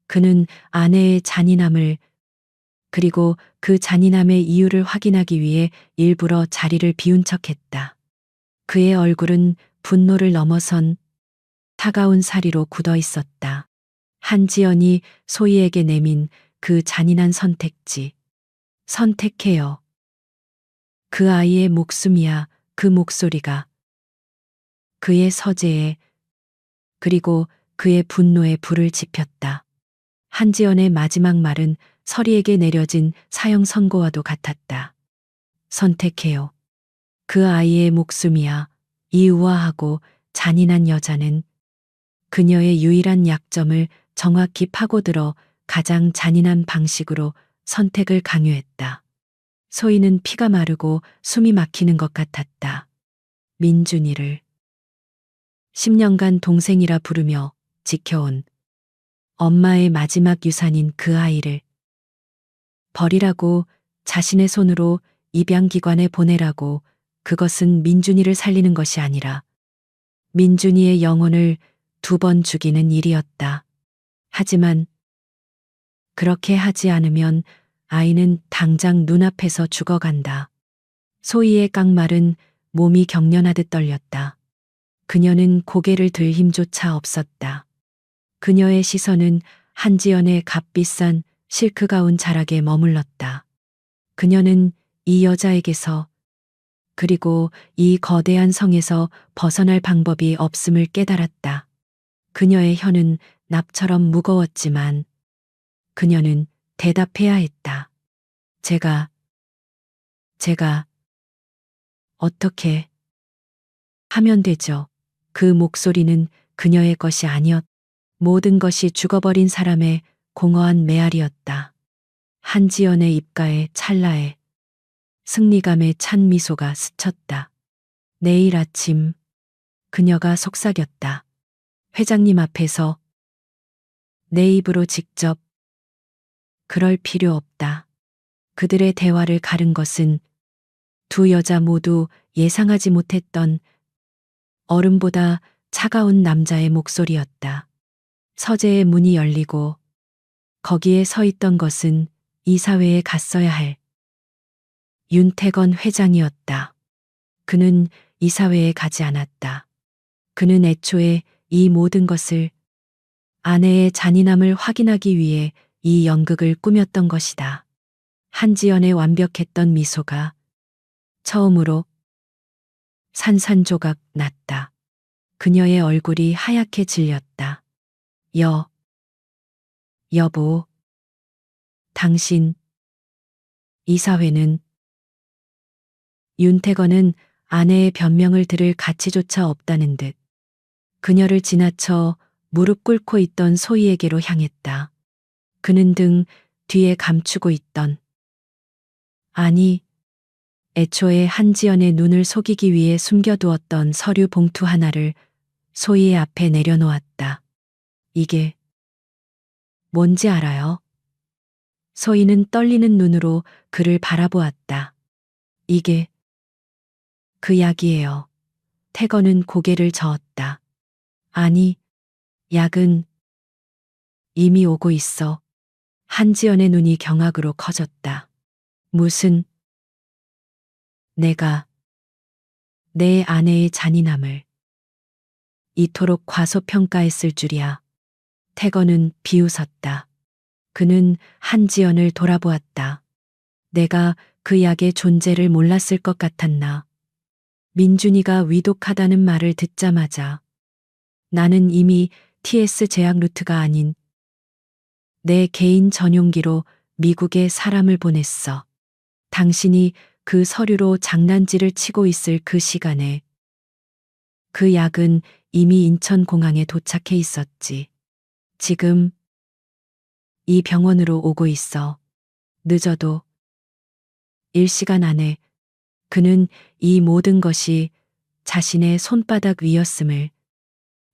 그는 아내의 잔인함을 그리고 그 잔인함의 이유를 확인하기 위해 일부러 자리를 비운 척했다. 그의 얼굴은 분노를 넘어선 차가운 사리로 굳어 있었다. 한지연이 소희에게 내민 그 잔인한 선택지. 선택해요. 그 아이의 목숨이야. 그 목소리가 그의 서재에 그리고 그의 분노에 불을 지폈다. 한지연의 마지막 말은 서리에게 내려진 사형 선고와도 같았다. 선택해요. 그 아이의 목숨이야. 이 우아하고 잔인한 여자는 그녀의 유일한 약점을 정확히 파고들어 가장 잔인한 방식으로 선택을 강요했다. 소희는 피가 마르고 숨이 막히는 것 같았다. 민준이를 10년간 동생이라 부르며 지켜온 엄마의 마지막 유산인 그 아이를 버리라고, 자신의 손으로 입양기관에 보내라고. 그것은 민준이를 살리는 것이 아니라 민준이의 영혼을 2번 죽이는 일이었다. 하지만 그렇게 하지 않으면 아이는 당장 눈앞에서 죽어간다. 소희의 깡마른 몸이 경련하듯 떨렸다. 그녀는 고개를 들 힘조차 없었다. 그녀의 시선은 한지연의 값비싼 실크 가운 자락에 머물렀다. 그녀는 이 여자에게서 그리고 이 거대한 성에서 벗어날 방법이 없음을 깨달았다. 그녀의 혀는 납처럼 무거웠지만 그녀는 대답해야 했다. 제가 어떻게 하면 되죠? 그 목소리는 그녀의 것이 아니었. 모든 것이 죽어버린 사람의 공허한 메아리였다. 한지연의 입가에 찰나에 승리감에 찬 미소가 스쳤다. 내일 아침 그녀가 속삭였다. 회장님 앞에서 내 입으로 직접. 그럴 필요 없다. 그들의 대화를 가른 것은 두 여자 모두 예상하지 못했던 얼음보다 차가운 남자의 목소리였다. 서재의 문이 열리고 거기에 서 있던 것은 이사회에 갔어야 할 윤태건 회장이었다. 그는 이사회에 가지 않았다. 그는 애초에 이 모든 것을 아내의 잔인함을 확인하기 위해 이 연극을 꾸몄던 것이다. 한지연의 완벽했던 미소가 처음으로 산산조각 났다. 그녀의 얼굴이 하얗게 질렸다. 여보, 당신, 이사회는. 윤태건은 아내의 변명을 들을 가치조차 없다는 듯 그녀를 지나쳐 무릎 꿇고 있던 소희에게로 향했다. 그는 등 뒤에 감추고 있던, 아니, 애초에 한지연의 눈을 속이기 위해 숨겨두었던 서류 봉투 하나를 소희의 앞에 내려놓았다. 이게 뭔지 알아요? 소희는 떨리는 눈으로 그를 바라보았다. 이게 그 약이에요. 태건은 고개를 저었다. 아니, 약은 이미 오고 있어. 한지연의 눈이 경악으로 커졌다. 무슨, 내가 내 아내의 잔인함을 이토록 과소평가했을 줄이야. 태건은 비웃었다. 그는 한지연을 돌아보았다. 내가 그 약의 존재를 몰랐을 것 같았나. 민준이가 위독하다는 말을 듣자마자 나는 이미 TS 제약 루트가 아닌 내 개인 전용기로 미국에 사람을 보냈어. 당신이 그 서류로 장난질을 치고 있을 그 시간에 그 약은 이미 인천공항에 도착해 있었지. 지금 이 병원으로 오고 있어. 늦어도 1시간 안에. 그는 이 모든 것이 자신의 손바닥 위였음을,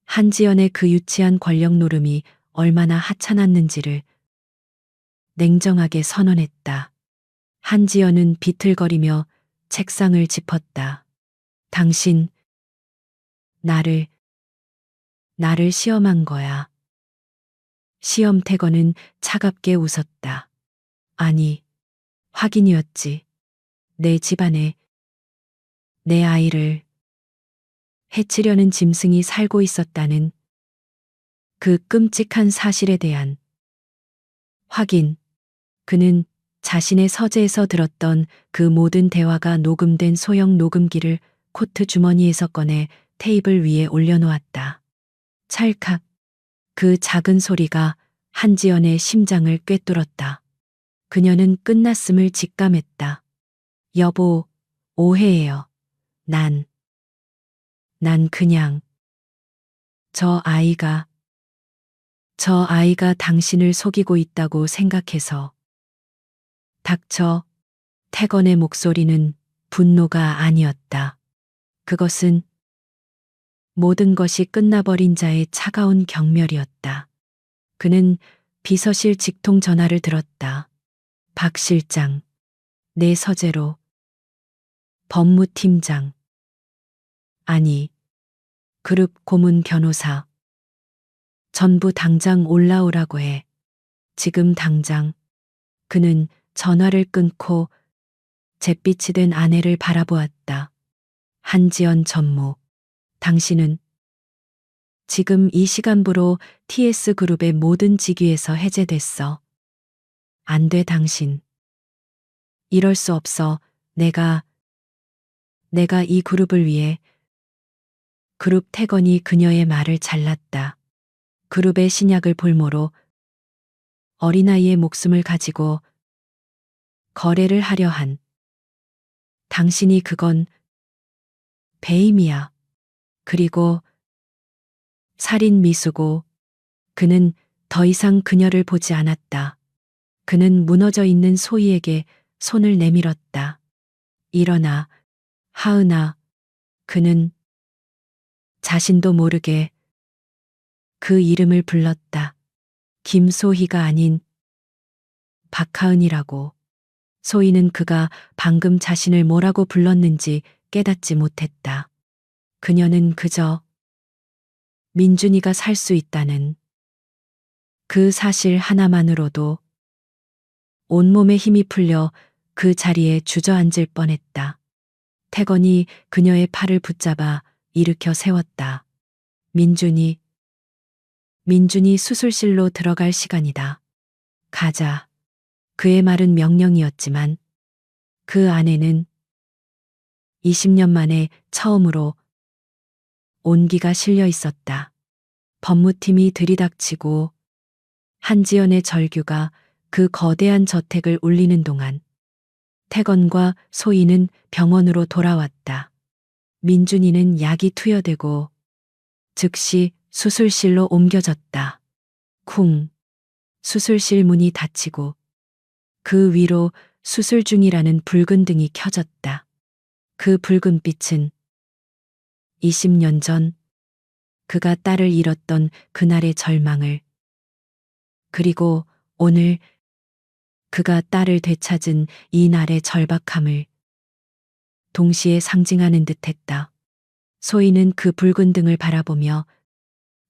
한지연의 그 유치한 권력 노름이 얼마나 하찮았는지를 냉정하게 선언했다. 한지연은 비틀거리며 책상을 짚었다. 당신, 나를 시험한 거야. 시험. 태건은 차갑게 웃었다. 아니, 확인이었지. 내 집안에 내 아이를 해치려는 짐승이 살고 있었다는 그 끔찍한 사실에 대한 확인. 그는 자신의 서재에서 들었던 그 모든 대화가 녹음된 소형 녹음기를 코트 주머니에서 꺼내 테이블 위에 올려놓았다. 찰칵. 그 작은 소리가 한지연의 심장을 꿰뚫었다. 그녀는 끝났음을 직감했다. 여보, 오해예요. 난 그냥 저 아이가 당신을 속이고 있다고 생각해서. 닥쳐. 태건의 목소리는 분노가 아니었다. 그것은 모든 것이 끝나버린 자의 차가운 경멸이었다. 그는 비서실 직통 전화를 들었다. 박 실장, 내 서재로. 법무팀장. 아니, 그룹 고문 변호사. 전부 당장 올라오라고 해. 지금 당장. 그는 전화를 끊고 잿빛이 된 아내를 바라보았다. 한지연 전무, 당신은 지금 이 시간부로 TS그룹의 모든 직위에서 해제됐어. 안 돼, 당신. 이럴 수 없어. 내가 이 그룹을 위해. 그룹. 태건이 그녀의 말을 잘랐다. 그룹의 신약을 볼모로 어린아이의 목숨을 가지고 거래를 하려 한 당신이. 그건 배임이야. 그리고 살인 미수고. 그는 더 이상 그녀를 보지 않았다. 그는 무너져 있는 소희에게 손을 내밀었다. 일어나, 하은아. 그는 자신도 모르게 그 이름을 불렀다. 김소희가 아닌 박하은이라고. 소희는 그가 방금 자신을 뭐라고 불렀는지 깨닫지 못했다. 그녀는 그저 민준이가 살 수 있다는 그 사실 하나만으로도 온몸에 힘이 풀려 그 자리에 주저앉을 뻔했다. 태건이 그녀의 팔을 붙잡아 일으켜 세웠다. 민준이 수술실로 들어갈 시간이다. 가자. 그의 말은 명령이었지만 그 안에는 20년 만에 처음으로 온기가 실려 있었다. 법무팀이 들이닥치고 한지연의 절규가 그 거대한 저택을 울리는 동안 태건과 소희는 병원으로 돌아왔다. 민준이는 약이 투여되고 즉시 수술실로 옮겨졌다. 쿵. 수술실 문이 닫히고 그 위로 수술 중이라는 붉은 등이 켜졌다. 그 붉은 빛은 20년 전 그가 딸을 잃었던 그날의 절망을, 그리고 오늘 그가 딸을 되찾은 이 날의 절박함을 동시에 상징하는 듯 했다. 소희는 그 붉은 등을 바라보며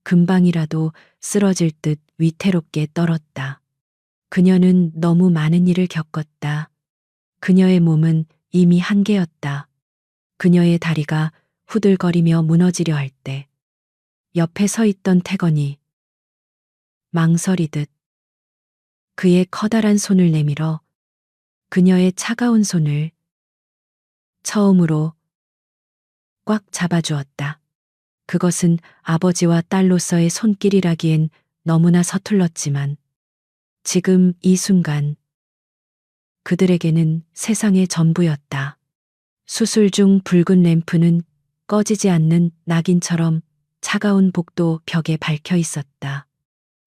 금방이라도 쓰러질 듯 위태롭게 떨었다. 그녀는 너무 많은 일을 겪었다. 그녀의 몸은 이미 한계였다. 그녀의 다리가 후들거리며 무너지려 할 때 옆에 서 있던 태건이 망설이듯 그의 커다란 손을 내밀어 그녀의 차가운 손을 처음으로 꽉 잡아주었다. 그것은 아버지와 딸로서의 손길이라기엔 너무나 서툴렀지만 지금 이 순간 그들에게는 세상의 전부였다. 수술 중 붉은 램프는 꺼지지 않는 낙인처럼 차가운 복도 벽에 박혀 있었다.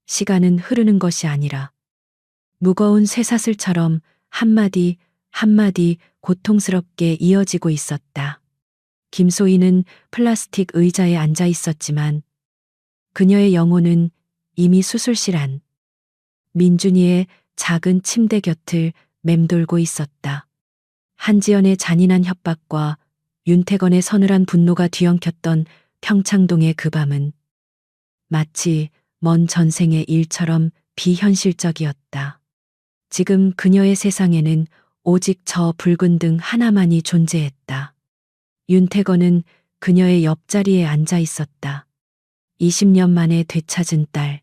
시간은 흐르는 것이 아니라 무거운 쇠사슬처럼 한마디 한마디 고통스럽게 이어지고 있었다. 김소희는 플라스틱 의자에 앉아 있었지만 그녀의 영혼은 이미 수술실 안 민준이의 작은 침대 곁을 맴돌고 있었다. 한지연의 잔인한 협박과 윤태건의 서늘한 분노가 뒤엉켰던 평창동의 그 밤은 마치 먼 전생의 일처럼 비현실적이었다. 지금 그녀의 세상에는 오직 저 붉은 등 하나만이 존재했다. 윤태건은 그녀의 옆자리에 앉아 있었다. 20년 만에 되찾은 딸.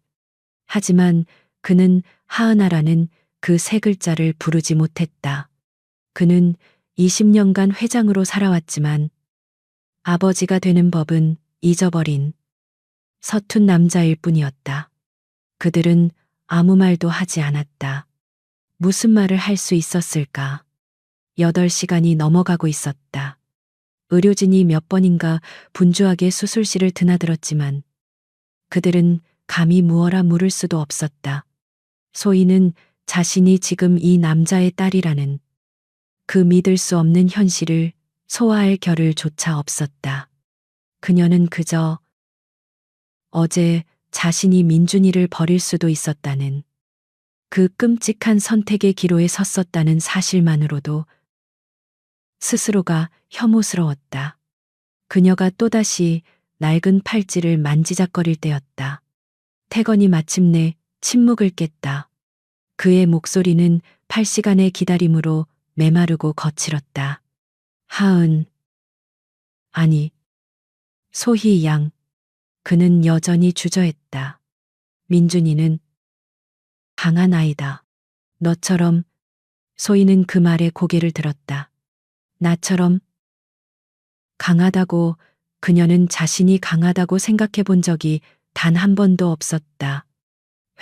하지만 그는 하은아라는 그 세 글자를 부르지 못했다. 그는 20년간 회장으로 살아왔지만 아버지가 되는 법은 잊어버린 서툰 남자일 뿐이었다. 그들은 아무 말도 하지 않았다. 무슨 말을 할 수 있었을까? 8시간이 넘어가고 있었다. 의료진이 몇 번인가 분주하게 수술실을 드나들었지만 그들은 감히 무어라 물을 수도 없었다. 소희는 자신이 지금 이 남자의 딸이라는 그 믿을 수 없는 현실을 소화할 겨를 조차 없었다. 그녀는 그저 어제 자신이 민준이를 버릴 수도 있었다는, 그 끔찍한 선택의 기로에 섰었다는 사실만으로도 스스로가 혐오스러웠다. 그녀가 또다시 낡은 팔찌를 만지작거릴 때였다. 태건이 마침내 침묵을 깼다. 그의 목소리는 8시간의 기다림으로 메마르고 거칠었다. 하은. 아니, 소희 양. 그는 여전히 주저했다. 민준이는 강한 아이다. 너처럼. 소희는 그 말에 고개를 들었다. 나처럼 강하다고. 그녀는 자신이 강하다고 생각해 본 적이 단 한 번도 없었다.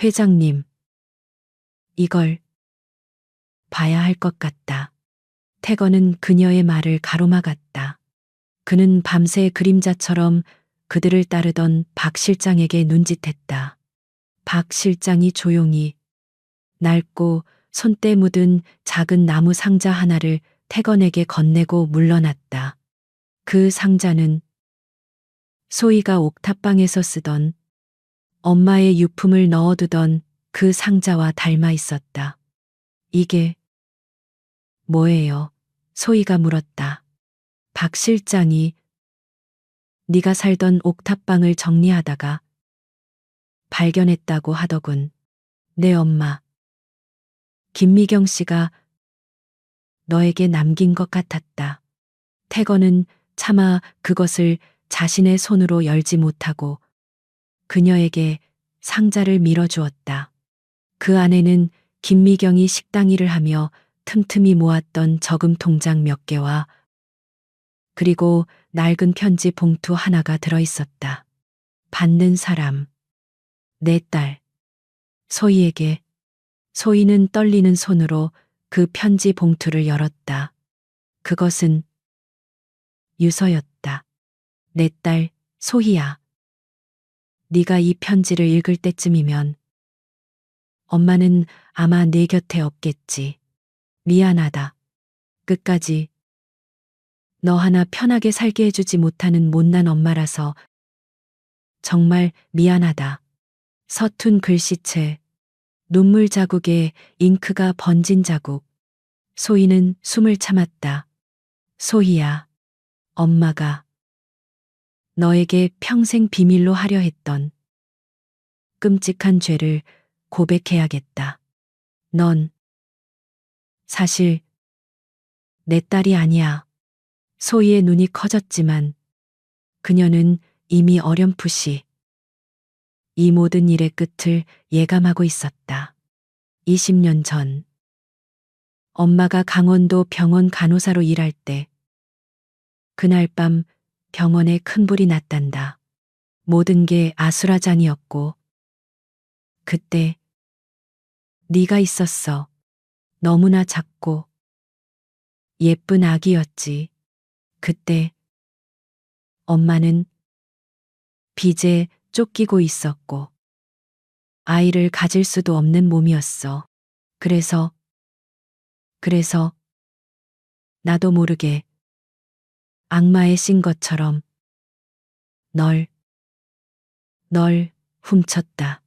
회장님. 이걸 봐야 할 것 같다. 태건은 그녀의 말을 가로막았다. 그는 밤새 그림자처럼 그들을 따르던 박 실장에게 눈짓했다. 박 실장이 조용히 낡고 손때 묻은 작은 나무 상자 하나를 태건에게 건네고 물러났다. 그 상자는 소희가 옥탑방에서 쓰던 엄마의 유품을 넣어두던 그 상자와 닮아 있었다. 이게 뭐예요? 소희가 물었다. 박 실장이 네가 살던 옥탑방을 정리하다가 발견했다고 하더군. 내 엄마 김미경 씨가 너에게 남긴 것 같았다. 태건은 차마 그것을 자신의 손으로 열지 못하고 그녀에게 상자를 밀어주었다. 그 안에는 김미경이 식당 일을 하며 틈틈이 모았던 저금 통장 몇 개와 그리고 낡은 편지 봉투 하나가 들어있었다. 받는 사람. 내 딸. 소희에게. 소희는 떨리는 손으로 그 편지 봉투를 열었다. 그것은 유서였다. 내 딸, 소희야. 네가 이 편지를 읽을 때쯤이면 엄마는 아마 내 곁에 없겠지. 미안하다. 끝까지 너 하나 편하게 살게 해주지 못하는 못난 엄마라서 정말 미안하다. 서툰 글씨체, 눈물 자국에 잉크가 번진 자국. 소희는 숨을 참았다. 소희야, 엄마가 너에게 평생 비밀로 하려 했던 끔찍한 죄를 고백해야겠다. 넌 사실 내 딸이 아니야. 소희의 눈이 커졌지만 그녀는 이미 어렴풋이 이 모든 일의 끝을 예감하고 있었다. 20년 전, 엄마가 강원도 병원 간호사로 일할 때, 그날 밤 병원에 큰 불이 났단다. 모든 게 아수라장이었고, 그때 네가 있었어. 너무나 작고 예쁜 아기였지. 그때 엄마는 빚에 쫓기고 있었고, 아이를 가질 수도 없는 몸이었어. 그래서 나도 모르게 악마에 씌인 것처럼 널 훔쳤다.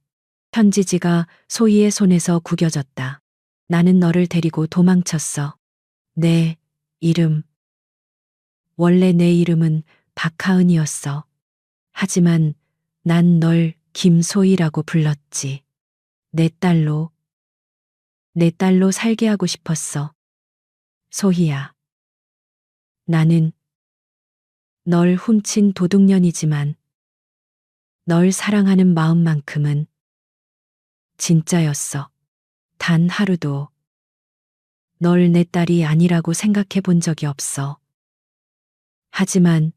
편지지가 소희의 손에서 구겨졌다. 나는 너를 데리고 도망쳤어. 내 이름, 원래 내 이름은 박하은이었어. 하지만 난 널 김소희라고 불렀지. 내 딸로 살게 하고 싶었어. 소희야. 나는 널 훔친 도둑년이지만 널 사랑하는 마음만큼은 진짜였어. 단 하루도 널 내 딸이 아니라고 생각해 본 적이 없어. 하지만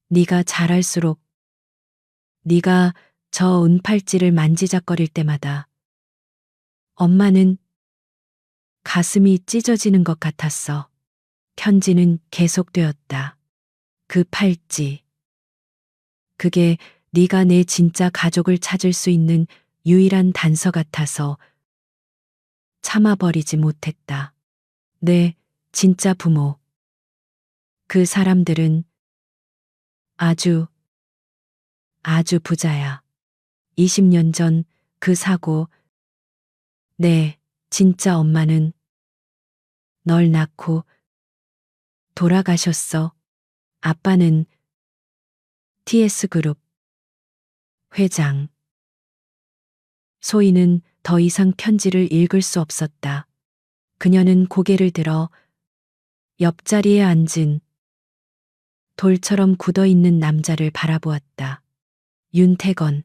네가 자랄수록 네가 저 은팔찌를 만지작거릴 때마다 엄마는 가슴이 찢어지는 것 같았어. 편지는 계속되었다. 그 팔찌. 그게 네가 내 진짜 가족을 찾을 수 있는 유일한 단서 같아서 참아버리지 못했다. 내 진짜 부모. 그 사람들은 아주 부자야. 20년 전 그 사고, 내 진짜 엄마는 널 낳고 돌아가셨어. 아빠는 TS그룹 회장. 소희는 더 이상 편지를 읽을 수 없었다. 그녀는 고개를 들어 옆자리에 앉은 돌처럼 굳어있는 남자를 바라보았다. 윤태건,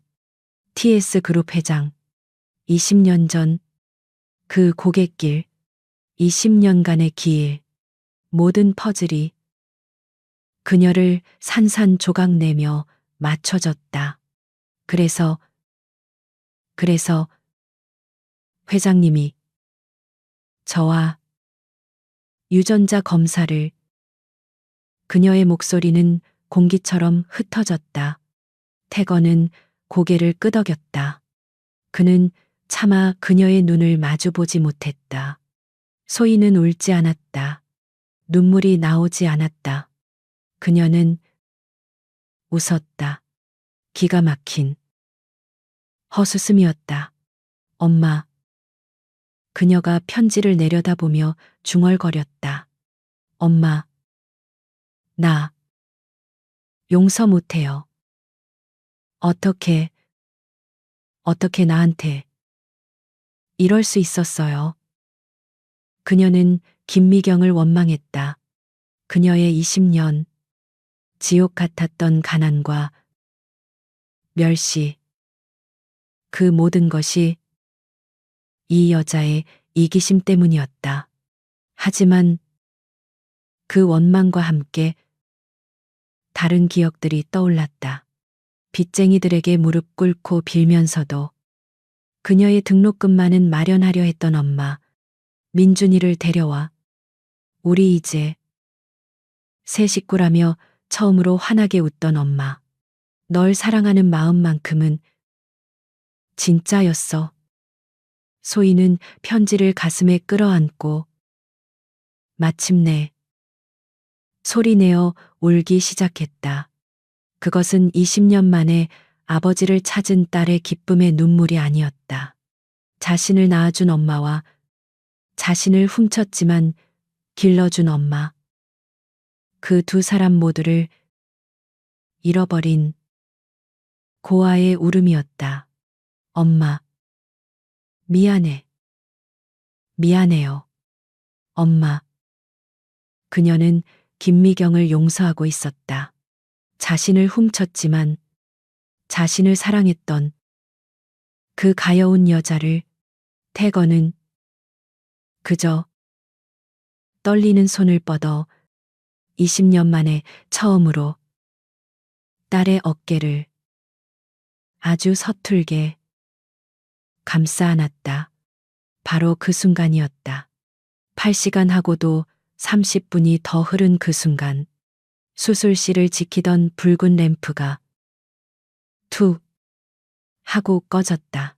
TS그룹 회장. 20년 전 그 고갯길, 20년간의 길, 모든 퍼즐이 그녀를 산산조각 내며 맞춰졌다. 그래서 회장님이 저와 유전자 검사를. 그녀의 목소리는 공기처럼 흩어졌다. 태건은 고개를 끄덕였다. 그는 차마 그녀의 눈을 마주보지 못했다. 소희는 울지 않았다. 눈물이 나오지 않았다. 그녀는 웃었다. 기가 막힌 허수음이었다. 엄마. 그녀가 편지를 내려다보며 중얼거렸다. 엄마. 나 용서 못해요. 어떻게 나한테 이럴 수 있었어요. 그녀는 김미경을 원망했다. 그녀의 20년, 지옥 같았던 가난과 멸시, 그 모든 것이 이 여자의 이기심 때문이었다. 하지만 그 원망과 함께 다른 기억들이 떠올랐다. 빚쟁이들에게 무릎 꿇고 빌면서도 그녀의 등록금만은 마련하려 했던 엄마, 민준이를 데려와 우리 이제 새 식구라며 처음으로 환하게 웃던 엄마. 널 사랑하는 마음만큼은 진짜였어. 소희는 편지를 가슴에 끌어안고 마침내 소리내어 울기 시작했다. 그것은 20년 만에 아버지를 찾은 딸의 기쁨의 눈물이 아니었다. 자신을 낳아준 엄마와 자신을 훔쳤지만 길러준 엄마. 그 두 사람 모두를 잃어버린 고아의 울음이었다. 엄마. 미안해. 미안해요. 엄마. 그녀는 김미경을 용서하고 있었다. 자신을 훔쳤지만 자신을 사랑했던 그 가여운 여자를 태건은 그저 떨리는 손을 뻗어 20년 만에 처음으로 딸의 어깨를 아주 서툴게 감싸 안았다. 바로 그 순간이었다. 8시간 하고도 30분이 더 흐른 그 순간 수술실을 지키던 붉은 램프가 툭 하고 꺼졌다.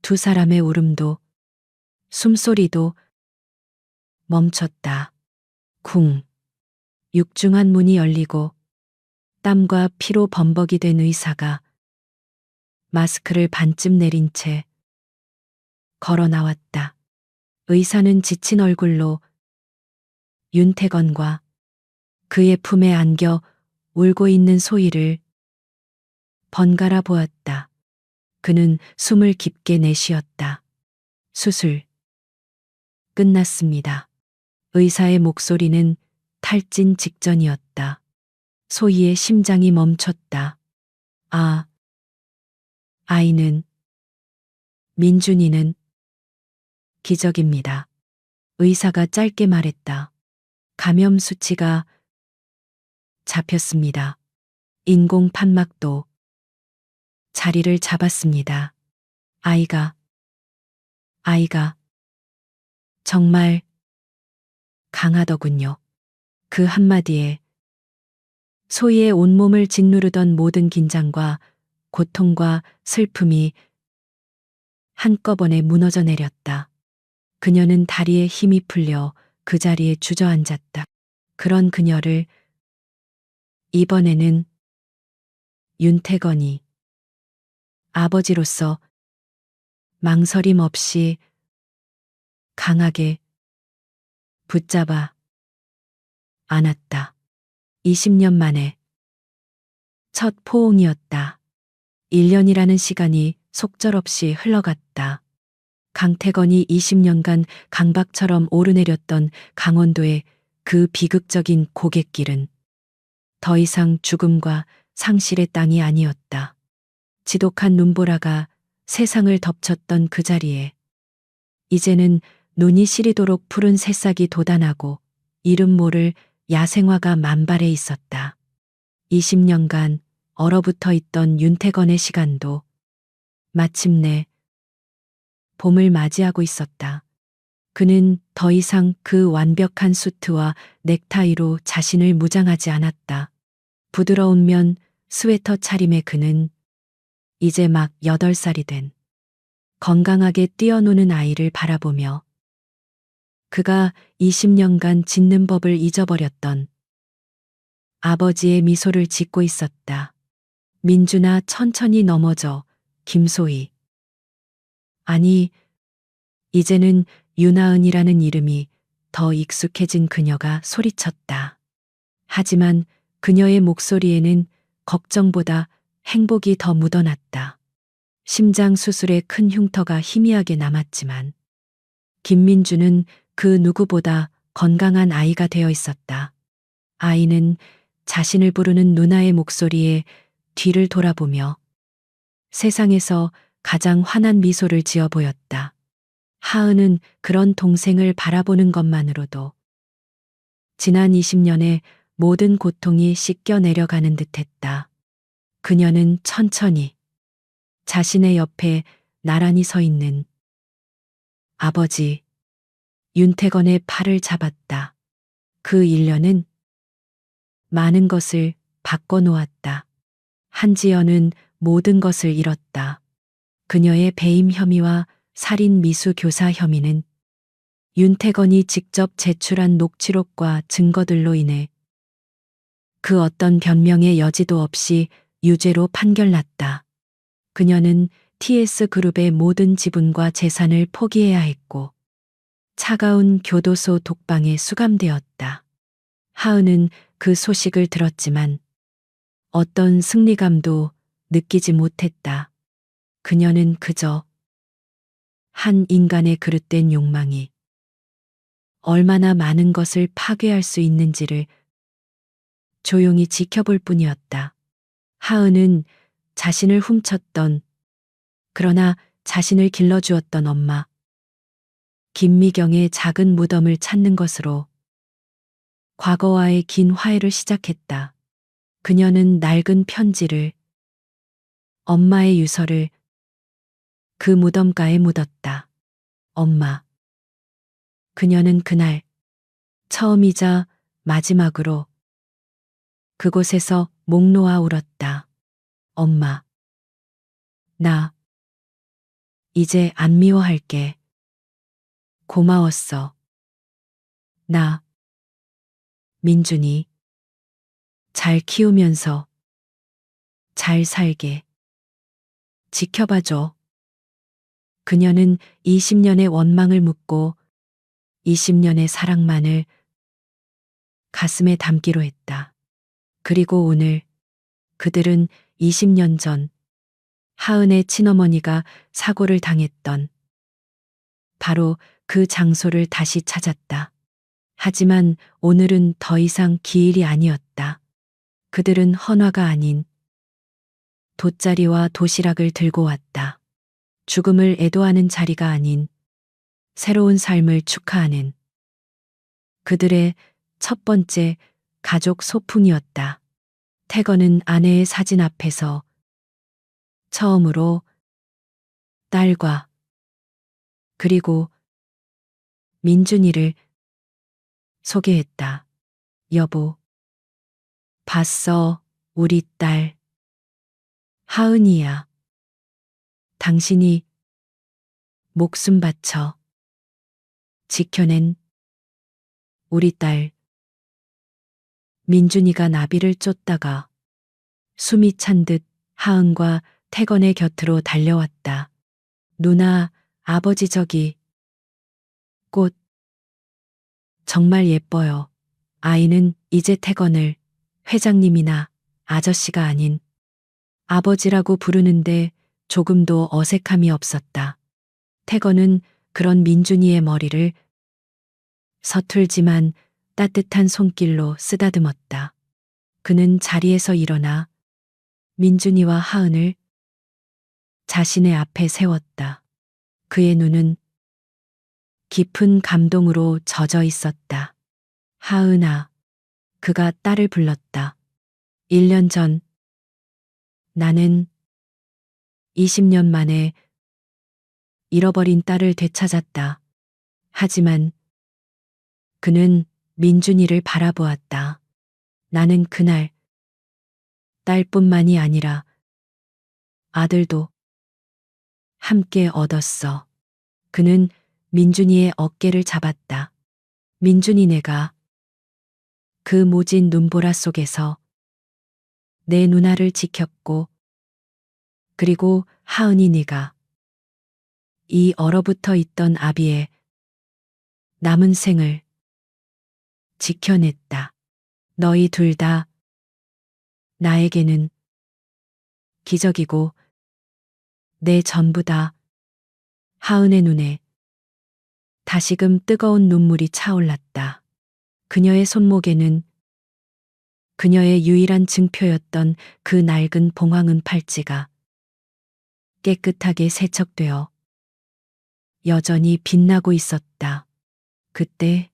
두 사람의 울음도 숨소리도 멈췄다. 쿵. 육중한 문이 열리고 땀과 피로 범벅이 된 의사가 마스크를 반쯤 내린 채 걸어 나왔다. 의사는 지친 얼굴로 윤태건과 그의 품에 안겨 울고 있는 소희를 번갈아 보았다. 그는 숨을 깊게 내쉬었다. 수술 끝났습니다. 의사의 목소리는 탈진 직전이었다. 소희의 심장이 멈췄다. 아, 아이는, 민준이는 기적입니다. 의사가 짧게 말했다. 감염 수치가 잡혔습니다. 인공 판막도 자리를 잡았습니다. 아이가 정말 강하더군요. 그 한마디에 소희의 온몸을 짓누르던 모든 긴장과 고통과 슬픔이 한꺼번에 무너져 내렸다. 그녀는 다리에 힘이 풀려 그 자리에 주저앉았다. 그런 그녀를 이번에는 윤태건이 아버지로서 망설임 없이 강하게 붙잡아 안았다. 20년 만에 첫 포옹이었다. 1년이라는 시간이 속절없이 흘러갔다. 강태건이 20년간 강박처럼 오르내렸던 강원도의 그 비극적인 고갯길은 더 이상 죽음과 상실의 땅이 아니었다. 지독한 눈보라가 세상을 덮쳤던 그 자리에 이제는 눈이 시리도록 푸른 새싹이 돋아나고 이름 모를 야생화가 만발해 있었다. 20년간 얼어붙어 있던 윤태건의 시간도 마침내 봄을 맞이하고 있었다. 그는 더 이상 그 완벽한 수트와 넥타이로 자신을 무장하지 않았다. 부드러운 면 스웨터 차림의 그는 이제 막 8살이 된 건강하게 뛰어노는 아이를 바라보며 그가 20년간 짓는 법을 잊어버렸던 아버지의 미소를 짓고 있었다. 민준아 천천히 넘어져 김소희. 아니, 이제는 유나은이라는 이름이 더 익숙해진 그녀가 소리쳤다. 하지만 그녀의 목소리에는 걱정보다 행복이 더 묻어났다. 심장 수술의 큰 흉터가 희미하게 남았지만 김민주는 그 누구보다 건강한 아이가 되어 있었다. 아이는 자신을 부르는 누나의 목소리에 뒤를 돌아보며 세상에서 가장 환한 미소를 지어 보였다. 하은은 그런 동생을 바라보는 것만으로도 지난 20년의 모든 고통이 씻겨 내려가는 듯했다. 그녀는 천천히 자신의 옆에 나란히 서 있는 아버지 윤태건의 팔을 잡았다. 그 1년은 많은 것을 바꿔 놓았다. 한지연은 모든 것을 잃었다. 그녀의 배임 혐의와 살인 미수 교사 혐의는 윤태건이 직접 제출한 녹취록과 증거들로 인해 그 어떤 변명의 여지도 없이 유죄로 판결났다. 그녀는 TS그룹의 모든 지분과 재산을 포기해야 했고 차가운 교도소 독방에 수감되었다. 하은은 그 소식을 들었지만 어떤 승리감도 느끼지 못했다. 그녀는 그저 한 인간의 그릇된 욕망이 얼마나 많은 것을 파괴할 수 있는지를 조용히 지켜볼 뿐이었다. 하은은 자신을 훔쳤던, 그러나 자신을 길러주었던 엄마, 김미경의 작은 무덤을 찾는 것으로 과거와의 긴 화해를 시작했다. 그녀는 낡은 편지를, 엄마의 유서를 그 무덤가에 묻었다. 엄마. 그녀는 그날 처음이자 마지막으로 그곳에서 목 놓아 울었다. 엄마. 나 이제 안 미워할게. 고마웠어. 나 민준이 잘 키우면서 잘 살게 지켜봐줘. 그녀는 20년의 원망을 묻고 20년의 사랑만을 가슴에 담기로 했다. 그리고 오늘 그들은 20년 전 하은의 친어머니가 사고를 당했던 바로 그 장소를 다시 찾았다. 하지만 오늘은 더 이상 기일이 아니었다. 그들은 헌화가 아닌 돗자리와 도시락을 들고 왔다. 죽음을 애도하는 자리가 아닌 새로운 삶을 축하하는 그들의 첫 번째 가족 소풍이었다. 태건은 아내의 사진 앞에서 처음으로 딸과 그리고 민준이를 소개했다. 여보, 봤어, 우리 딸. 하은이야. 당신이 목숨 바쳐 지켜낸 우리 딸. 민준이가 나비를 쫓다가 숨이 찬 듯 하은과 태건의 곁으로 달려왔다. 누나, 아버지 저기 꽃 정말 예뻐요. 아이는 이제 태건을 회장님이나 아저씨가 아닌 아버지라고 부르는데 조금도 어색함이 없었다. 태건은 그런 민준이의 머리를 서툴지만 따뜻한 손길로 쓰다듬었다. 그는 자리에서 일어나 민준이와 하은을 자신의 앞에 세웠다. 그의 눈은 깊은 감동으로 젖어 있었다. 하은아, 그가 딸을 불렀다. 1년 전 나는 20년 만에 잃어버린 딸을 되찾았다. 하지만 그는 민준이를 바라보았다. 나는 그날 딸뿐만이 아니라 아들도 함께 얻었어. 그는 민준이의 어깨를 잡았다. 민준이 내가 그 모진 눈보라 속에서 내 누나를 지켰고 그리고 하은이 네가 이 얼어붙어 있던 아비의 남은 생을 지켜냈다. 너희 둘 다 나에게는 기적이고 내 전부다. 하은의 눈에 다시금 뜨거운 눈물이 차올랐다. 그녀의 손목에는 그녀의 유일한 증표였던 그 낡은 봉황은 팔찌가 깨끗하게 세척되어 여전히 빛나고 있었다. 그때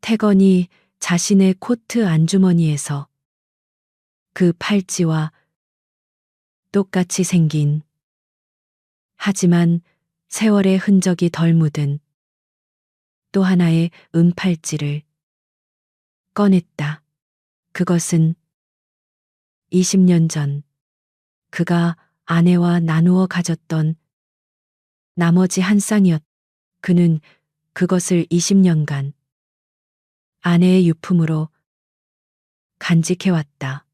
태건이 자신의 코트 안주머니에서 그 팔찌와 똑같이 생긴 하지만 세월의 흔적이 덜 묻은 또 하나의 은팔찌를 꺼냈다. 그것은 20년 전 그가 아내와 나누어 가졌던 나머지 한 쌍이었다. 그는 그것을 20년간 아내의 유품으로 간직해왔다.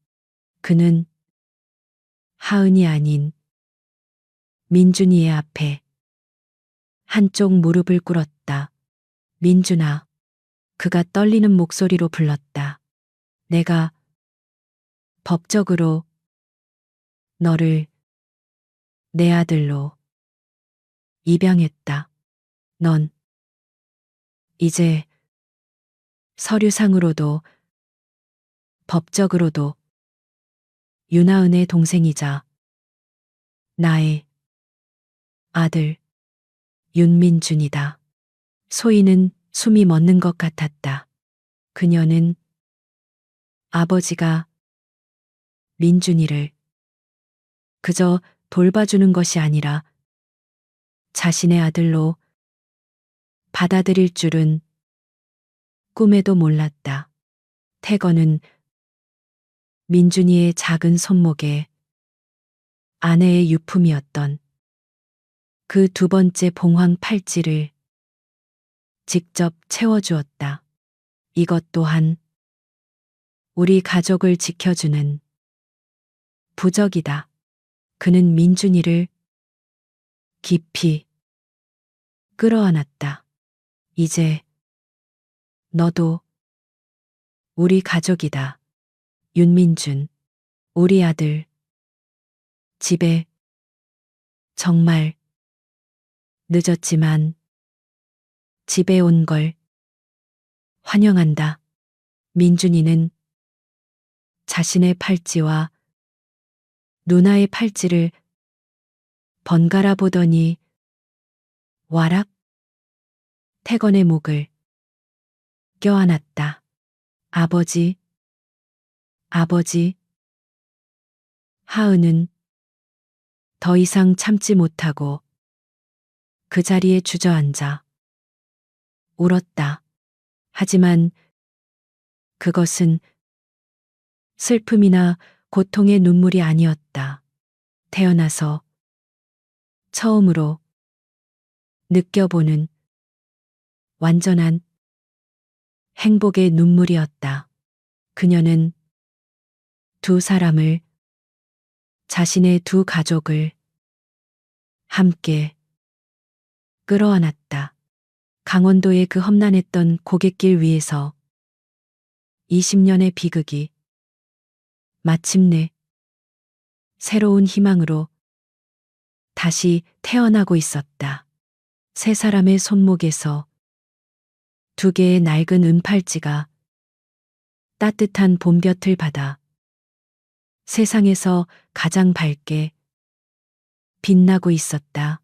그는 하은이 아닌 민준이의 앞에 한쪽 무릎을 꿇었다. 민준아. 그가 떨리는 목소리로 불렀다. 내가 법적으로 너를 내 아들로 입양했다. 넌 이제 서류상으로도 법적으로도 윤하은의 동생이자 나의 아들 윤민준이다. 소희는 숨이 멎는 것 같았다. 그녀는 아버지가 민준이를 그저 돌봐주는 것이 아니라 자신의 아들로 받아들일 줄은 꿈에도 몰랐다. 태건은 민준이의 작은 손목에 아내의 유품이었던 그 두 번째 봉황 팔찌를 직접 채워주었다. 이것 또한 우리 가족을 지켜주는 부적이다. 그는 민준이를 깊이 끌어안았다. 이제 너도 우리 가족이다. 윤민준, 우리 아들. 집에 정말 늦었지만 집에 온 걸 환영한다. 민준이는 자신의 팔찌와 누나의 팔찌를 번갈아 보더니 와락 태건의 목을 껴안았다. 아버지, 아버지. 하은은 더 이상 참지 못하고 그 자리에 주저앉아 울었다. 하지만 그것은 슬픔이나 고통의 눈물이 아니었다. 태어나서 처음으로 느껴보는 완전한 행복의 눈물이었다. 그녀는 두 사람을, 자신의 두 가족을 함께 끌어안았다. 강원도의 그 험난했던 고갯길 위에서 20년의 비극이 마침내 새로운 희망으로 다시 태어나고 있었다. 세 사람의 손목에서 두 개의 낡은 은팔찌가 따뜻한 봄볕을 받아 세상에서 가장 밝게 빛나고 있었다.